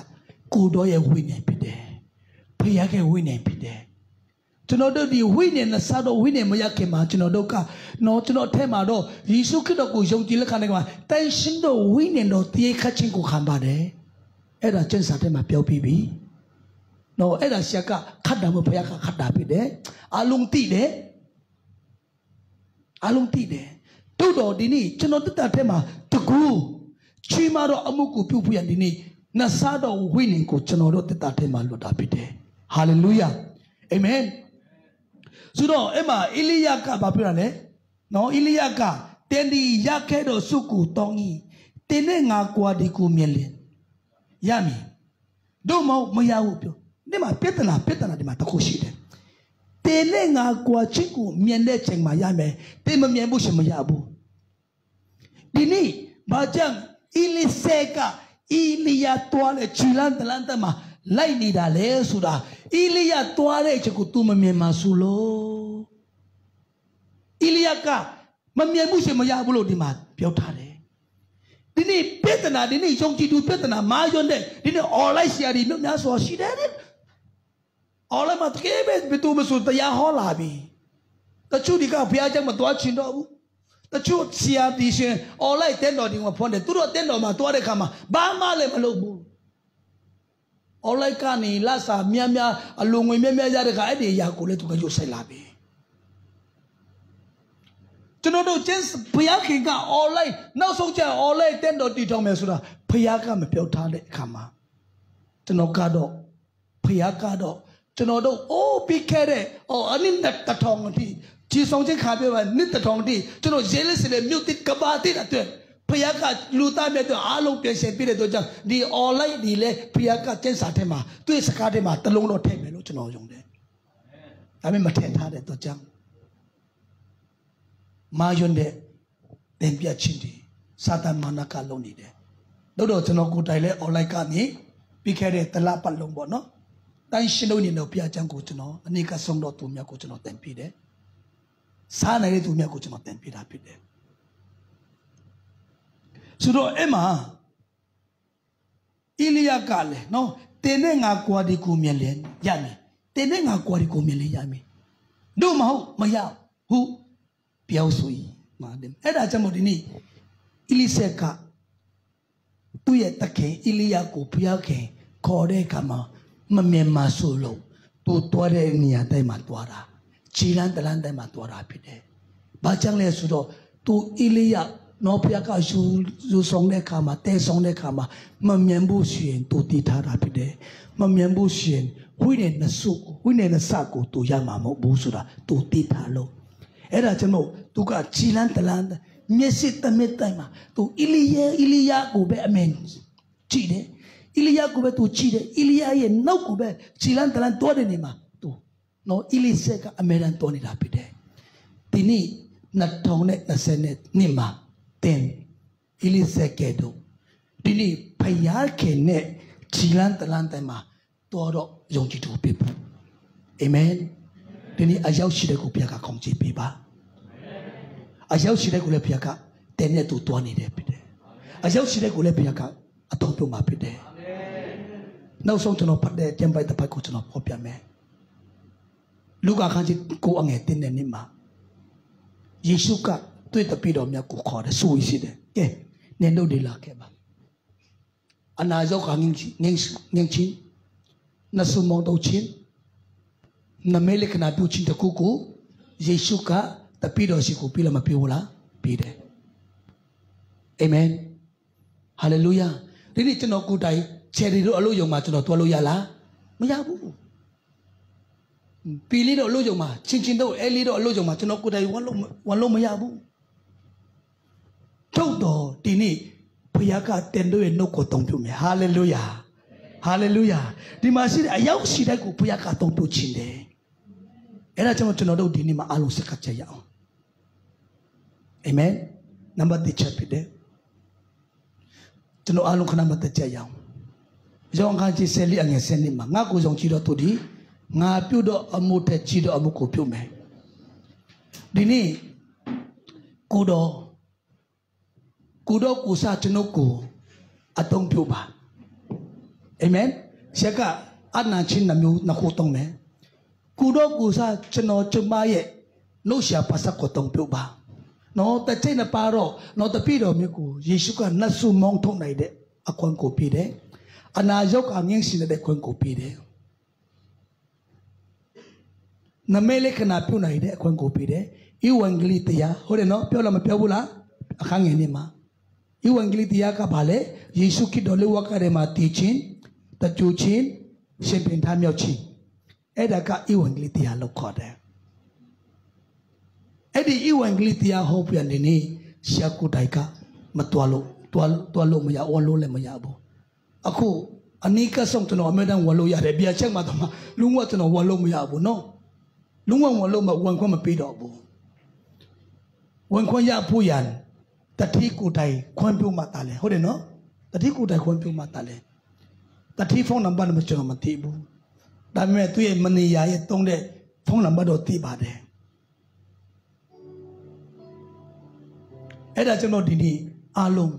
ကိုတော်ရဲ့ဝိညာဉ်ဖြစ်တယ်ဖခင်ရဲ့ဝိညာဉ်ဖြစ်တယ်ကျွန်တော်တို့ဒီဝိညာဉ်နဲ့စားတော့ဝိညာဉ်မရခင်မှာကျွန်တော်တို့ကနော်ကျွန်တော်ထဲမှာတော့ယေရှုခရစ်တော်ကိုယုံကြည်လက်ခံတဲ့ကမှာတန်ရှင်းသောဝိညာဉ်တော်တည်ခတ်ခြင်းကိုခံပါတယ်အဲ့ဒါကျင့်စာထဲမှာပြောပြီးပြီနော်အဲ့ဒါဆရာကခတ်တာမဖခင်ကခတ်တာဖြစ်တယ်အလုံးတိတယ်အလုံးတိတယ်တို့တော်ဒီနေ့ကျွန်တော်တက်တာထဲမှာတကူချီမာတော့အမှုကိုပြုတ်ပြရဒီနေ့နတ်စားတော်ဝိညာဉ်ကိုကျွန်တော်တို့တက်တာထဲမှာလွတ်တာဖြစ်တယ်ဟာလေလုယာအာမင်ဆိုတော့အဲ့မှာအေလိယကဘာပြောတာလဲနော်အေလိယကတင်းဒီရခဲ့တော့စုကူတောင်းကြီးတင်းနဲ့ငါကွာဒီကိုမြင်လင်ရမည်တို့မရဘူးပြောဒီမှာပြဿနာဒီမှာတစ်ခုရှိတယ်တင်းနဲ့ငါကွာချင်းကိုမြင်တဲ့ချိန်မှာရမယ်တင်းမမြင်ဘူးရှင်မရဘူးဒီနေ့ဘာကြောင့်အေလိစေကအေလိယတွားတဲ့ခြေလန်းတလန်းတက်မှာလိုက်နေတာလေဆိုတာအေလိယတွားတဲ့ချက်ကို तू မမြင်မှဆိုလို့အေလိယကမမြင်ဘူးရှင်မရဘူးလို့ဒီမှာပြောထားတယ်ဒီနေ့ပြဿနာဒီနေ့ယုံကြည်သူပြဿနာမာရွန်းတဲ့ဒီနေ့ online ဆရာတွေမျိုးများစွာရှိတယ် online မှာတကယ်ပဲဘယ်သူမဆိုတရားဟောလာပြီတချို့ဒီကဘုရားကျောင်းမတွားချင်တော့ဘူးတချို့ဆရာဒီရှင် online တဲ့တော်ဒီမှာဖွင့်တယ်သူတို့တဲ့တော်မှာတွားတဲ့ခါမှာဘာမှလည်းမလုပ်ဘူး online ကနေလက်စာများအလုံငွေများရတဲ့ခါအဲ့ဒီအရာကိုလည်းသူကရုပ်ဆိုင်လာပြီကျွန်တော်တို့ကျင်းဘုရားခင်က online နောက်ဆုံးကျ online တဲ့တော်တည်ထောင်မယ်ဆိုတာဘုရားကမပြောထားတဲ့အခါမှာကျွန်တော်ကတော့ဘုရားကတော့ကျွန်တော်တို့အိုးပြီးခဲ့တဲ့အနည်းတထောင်တိကြီးဆောင်ခြင်းခါပြပါနှစ်တထောင်တိကျွန်တော်ရဲလက်စတဲ့မြို့တစ်ကဘာတိတဲ့ဖခင်ကလူသားမြတ်တို့အားလုံးပြင်ဆင်ပြတဲ့အတွက်ကြောင့်ဒီ online ဒီလေဖခင်ကကျင့်စာထဲမှာသူ့စကားထဲမှာတလုံးတော့ထည့်မယ်လို့ကျွန်တော်ယုံတယ်။ဒါပေမဲ့မထည့်ထားတဲ့အတွက်ကြောင့်မာယွန်းတဲ့တင်ပြချင်းဒီစာတန်မာနကလုံးနေတယ်။တို့တော့ကျွန်တော်ကိုယ်တိုင်လဲ online ကနေပြီးခဲ့တဲ့တလပတ်လုံးပေါ့နော်။တိုင်းရှင်းလို့နေတော့ပြချမ်းကိုကျွန်တော်အနိကဆုံးတော့သူမြတ်ကိုကျွန်တော်တင်ပြတယ်။စားနေတဲ့သူမြတ်ကိုကျွန်တော်တင်ပြတာဖြစ်တယ်။ဆိုတော့အဲ့မှာအေလိယကလည်းနော်တင်းနဲ့ငါကွာဒီကိုမြင်လဲရမယ်တင်းနဲ့ငါကွာဒီကိုမြင်လဲရမယ်တို့မဟုတ်မရဟုတ်ပြောဆိုရင်မာတယ်အဲ့ဒါကြောင့်မို့ဒီနေ့အေလိဆက်ကသူ့ရဲ့တခင်အေလိယကိုဘုရားခင်ခေါ်တဲ့အခါမှာမမြင်မှဆိုလို့သူတွားတဲ့နေရာတိုင်းမှာတွားတာခြေလန်းတလန်းတိုင်းမှာတွားတာဖြစ်တယ်ဘာကြောင့်လဲဆိုတော့သူအေလိယနော်ဘုရားကယူဆောင်တဲ့အခါမှာတဲဆောင်တဲ့အခါမှာမမြင်ဘူးရှင်သူတည်ထားတာဖြစ်တယ်မမြင်ဘူးရှင်ဝိနေနဲ့စုဝိနေနဲ့စကိုသူရမှာမဟုတ်ဘူးဆိုတာသူတည်ထားလို့အဲ့ဒါကြောင့်မို့သူကခြေလန်းတလန်းမျက်စိတမစ်တိုင်းမှာသူအေလိယကိုပဲအမင်ကြည့်တယ်အေလိယကိုပဲသူကြည့်တယ်အေလိယရဲ့နောက်ကိုပဲခြေလန်းတလန်းတွားတဲ့နေမှာသူနော်အေလိဆက်ကအမေရန်တွားနေတာဖြစ်တယ်ဒီနေ့2020နှစ်မှာတင်အေလိဆက်ကဲတို့ဒီနေ့ဖယားခင်နဲ့ခြေလန်းတလန်းတိုင်းမှာတော်တော့ယုံကြည်သူဖြစ်ဖို့အာမင်ဒီနေ့အရောက်ရှိတဲ့ကိုဘုရားကခေါင်းကြည့်ပေးပါအရောက်ရှိတဲ့ကိုလည်းဘုရားကတဲ့နဲ့သူတွားနေတယ်ဖြစ်တယ်အရောက်ရှိတဲ့ကိုလည်းဘုရားကအတော်ပြုမှာဖြစ်တယ်နောက်ဆုံးကျွန်တော်ဖတ်တဲ့ကျမ်းပိုက်တစ်ပိုက်ကိုကျွန်တော်ဖော်ပြမယ်လူကခန်းကြီးကိုအငယ်တင်းတဲ့နေ့မှာယေရှုကတွေ့တပိတော်မြတ်ကိုခေါ်တယ်ဆိုရှိတယ်ကဲနင်တို့ဒီလာခဲ့ပါအနာရောဂါငင်းချင်းနဆုမောင်တို့ချင်းနမဲလကနာပြုချင်းတခုကိုယေရှုကတပိတော်ရှိကိုပြလာမပြောလားပြီးတယ်အာမင်ဟာလေလုယာဒီနေ့ကျွန်တော်ကိုယ်တိုင်ချယ်ရီတို့အလို့ယုံမှာကျွန်တော်တွားလို့ရလားမရဘူးပီလီတို့အလို့ယုံမှာချင်းတို့အဲလီတို့အလို့ယုံမှာကျွန်တော်ကိုယ်တိုင်ဝမ်းလို့မရဘူးထုတ်တော်ဒီနေ့ဘုရားကတင်တို့ရဲ့နှုတ်ကိုတုံ့ပြုမယ်ဟာလေလုယာဟာလေလုယာဒီမှာရှိတဲ့အရောက်ရှိတဲ့ကိုဘုရားကတုံ့ပြုခြင်းတယ်အဲ့ဒါကြောင့်ကျွန်တော်တို့ဒီနေ့မှာအားလုံးစကားကြရအောင်အာမင်နံပါတ်1ချက်ဖြစ်တယ်ကျွန်တော်အားလုံးခဏမှတက်ကြရအောင်ယောဟန်ခန်းကြီး10အငယ်10မှာငါကိုယ်ဆောင်ကြည့်တော့သူဒီငါပြုတ်တော့အမှုထက်ကြည့်တော့အမှုကိုပြုတ်မယ်ဒီနေ့ကိုတော်ကိုစားကျွန်ုပ်ကိုအတုံးပြုတ်ပါအာမင်写个安南青那မျိုး那活动呢？古多古啥真哦真买耶，老些把啥活动表吧？喏，但真那巴罗，喏但比罗没古，耶稣个那苏蒙通来的，阿关古比的，阿那有个硬性的关古比的，那没嘞个那表来的关古比的，有文格里的呀，或者喏表了没表不啦？阿康人的嘛，有文格里的呀个巴嘞，耶稣基督的话个的嘛teaching，但就亲，先平他没有亲。哎，大家有文格里底下录过的，哎，啲有文格里底下好边的呢？下古大家，嘛多路么呀，我路嘞么呀不？阿库，安尼个送真我没当我路呀的，别讲嘛，他妈，龙我真我路么呀不喏？龙我路嘛，文宽嘛比到不？文宽呀不然，但ที่古代宽表嘛打嘞，好的喏？但ที่古代宽表嘛打嘞，但ที่方南巴那么讲嘛提不？但係對問題也當咧，風能不到地巴的。အဲ့ဒါကျွန်တော်ဒီနေ့အားလုံး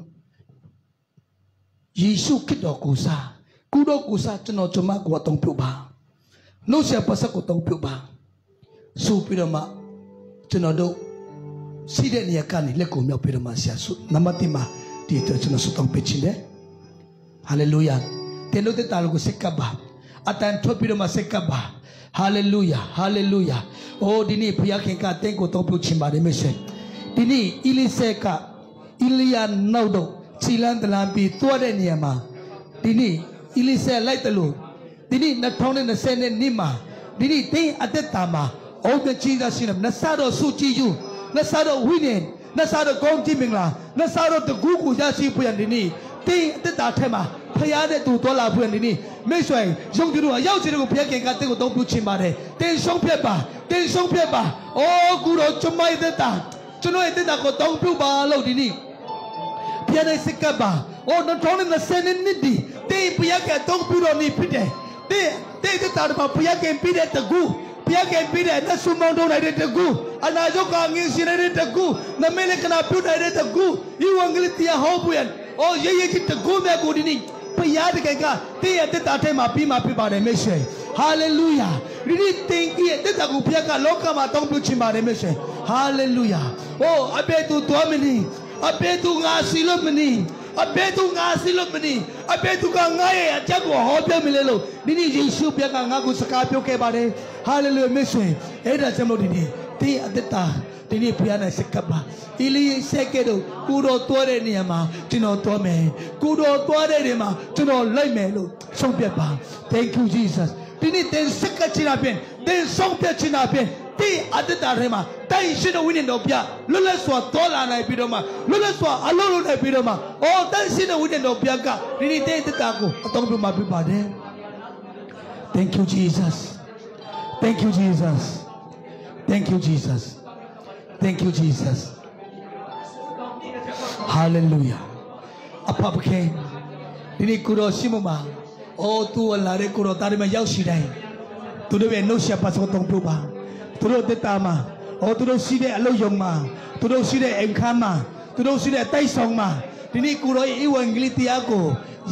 ယေရှုခရစ်တော်ကိုစားကုတော်ကိုစားကျွန်တော်ကျွန်မကိုတောင်းပြုပါနှုတ်ဆက်ပါစကိုတောင်းပြုပါဆိုပြီးတော့မှကျွန်တော်တို့စီးတဲ့နေရာကနေလက်ကိုမြောက်ပြီးတော့မှဆရာဆုနံပါတ်1မှာဒီတော့ကျွန်တော်ဆုတောင်းပေးခြင်းတယ်ဟာလေလုယာတဲ့လို့တဲ့တာလို့ကိုစက်ကပ်ပါအတန်ထွက်ပြီးတော့မှစက်ကပ်ပါဟာလေလုယာဟာလေလုယာအိုဒီနေ့ဘုရားခင်ကတင့်ကိုတောင်းပြုခြင်းပါတယ်မိတ်ဆွေဒီနေ့အီလိဆက်ကအီလီယာနောက်တော့ခြိလန်းတလန်းပြီးသွားတဲ့နေရာမှာဒီနေ့အီလိဆက်လိုက်တယ်လို့ဒီနေ့2020နှစ်မှာဒီနေ့တင်းအသက်တာမှာအောက်ကြီးသာရှိနေနဆာတော့စုကြည့်ယူနဆာတော့ဝိနေနဆာတော့ကောင်းကြည့်မင်္ဂလာနဆာတော့တကူကိုရရှိဖွင့်ဒီနေ့တင်းအသက်တာထဲမှာဖရားတဲ့သူတော်လာဖွင့်ဒီနေ့မိတ်ဆွေယုံကြည်သူအရောက်စီတွေကိုဘုရားခင်ကတင့်ကိုတောင်းပြုခြင်းပါတယ်တင်းဆုံးဖြတ်ပါတင်းဆုံးဖြတ်ပါအိုးကူတော်ကျွန်မရဲ့သက်တာကျွန်တော်ရဲ့သက်တာကိုတောင်းပြုပါလို့ဒီနေ့ဘုရားရဲ့စကပ်ပါအိုး2020နှစ်ဒီတင်းဘုရားကတောင်းပြုတော်နေဖြစ်တယ်တင်းသက်တာမှာဘုရားခင်ပြတဲ့တကူဘုရားခင်ပြတဲ့သက်ဆုမောင်းတော်နိုင်တဲ့တကူအနာရောဂါငြိမ်းစေတဲ့တကူနမေလကနာပြုနိုင်တဲ့တကူဒီဝံဂလိတရားဟောပွင့်အိုးရေးကြီးတကူမြတ်ကိုဒီနေ့ဘုရားတကယ်ကတင်းရဲ့သက်တာထဲမှာပြီးမှဖြစ်ပါတယ်မိတ်ဆွေဟာလေလုယာဒီနေ့တင်းကြီးရဲ့သက်တာကိုဘုရားကလောကမှာတောင်းပြုခြင်းပါတယ်မိတ်ဆွေဟာလေလုယာအိုးအဘေသူတော်မနီအဘေသူငါစီလို့မနီအဘေသူငါစီလို့မနီအဘေသူကငါရဲ့အချက်ကိုဟောပြမလဲလို့ဒီနေ့ယေရှုဘုရားကငါ့ကိုစကားပြောခဲ့ပါတယ်ဟာလေလုယာမိတ်ဆွေအဲ့ဒါကြောင့်လို့ဒီနေ့တင်းအသက်တာဒီနေ့ဘုရားနဲ့စကပ်ပါအီလီဆက်ကဲတော့ကိုတော်သွားတဲ့နေရာမှာကျွန်တော်သွားမယ်ကိုတော်သွားတဲ့နေရာမှာကျွန်တော်လိုက်မယ်လို့ဆုံးဖြတ်ပါ Thank you Jesus ဒီနေ့တင်းစကပ်ချင်တာဖြင့်တင်းဆုံးဖြတ်ချင်တာဖြင့်တင်းအသက်တာထဲမှာတိုင်ရှင်တော်ဝိညာဉ်တော်ပြလွတ်လပ်စွာတော်လာနိုင်ပြီးတော့မှလွတ်လပ်စွာအလုံးလုံးနိုင်ပြီးတော့မှအော်တိုင်ရှင်တော်ဝိညာဉ်တော်ပြကဒီနေ့တင်းအသက်တာကိုအတော်ပြမှာပြပါတယ် Thank you Jesus Thank you Jesus Thank you Jesus Thank you Jesus Hallelujah အဖဖခင်ဒီနေ့ကိုတော်ရှိမမှာအိုးသူလာတဲ့ကိုတော်တားတွေမှာရောက်ရှိတိုင်းသူတို့ရဲ့နှုတ်ဆက်ပါစေတောင်းပြုပါသူတို့တက်တာမှာအိုးသူတို့ရှိတဲ့အလုပ်ရုံမှာသူတို့ရှိတဲ့အိမ်ခန်းမှာသူတို့ရှိတဲ့တိုက်ဆောင်မှာဒီနေ့ကိုတော်ရဲ့ဧဝံဂေလိတရားကို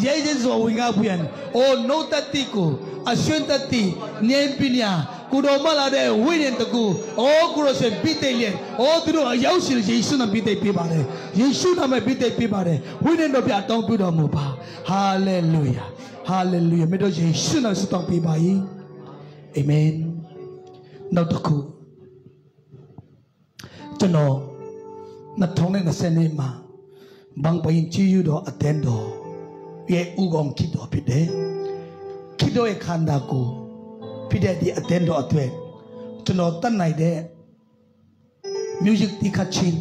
ရဲရဲစွာဝင်ကားဖွင့်အိုးနှုတ်တတိကိုအရှင်တတိဉာဏ်ပညာကိုတော်မလာတဲ့ဝိညာဉ်တကူအိုးကိုတော်ရှင်ပိသိလျက်အိုးသူတို့အရောက်ရှိယေရှုနာပိသိပေးပါတယ်ယေရှုနာမပိသိပေးပါတယ်ဝိညာဉ်တော်ပြတောင်းပြုတော်မူပါဟာလေလုယာဟာလေလုယာမြတ်တော်ယေရှုနာဆုတောင်းပေးပါ၏အာမင်နောက်တစ်ခုကျွန်တော်2020မှာဘန်ပိုင်ချီယူတော်အတန်တော်ရဲ့ဥကောင်ခိတော်ဖြစ်တယ်ခိတော်ရဲ့ခန္ဓာကိုဖြစ်တဲ့ဒီအတန်တော်အတွက်ကျွန်တော်တတ်နိုင်တဲ့ music တီးခတ်ခြင်း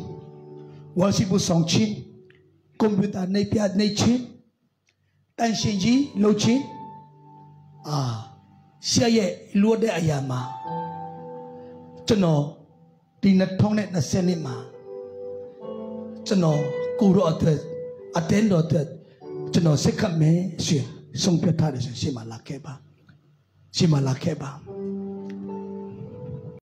worship ဆောင်ခြင်း computer နေပြနေခြင်းတန်ရှင်ကြီးလုပ်ခြင်းဆရာရဲ့လိုတဲ့အရာမှာကျွန်တော်ဒီ2020မှာကျွန်တော်ကိုရောအတွက်အတန်တော်အတွက်ကျွန်တော်စိတ်ခတ်မယ်ရှင်ဆုံးဖြတ်ထားတယ်ရှင်ရှေ့မှာလာခဲ့ပါရှင်မှာလာခဲ့ပါ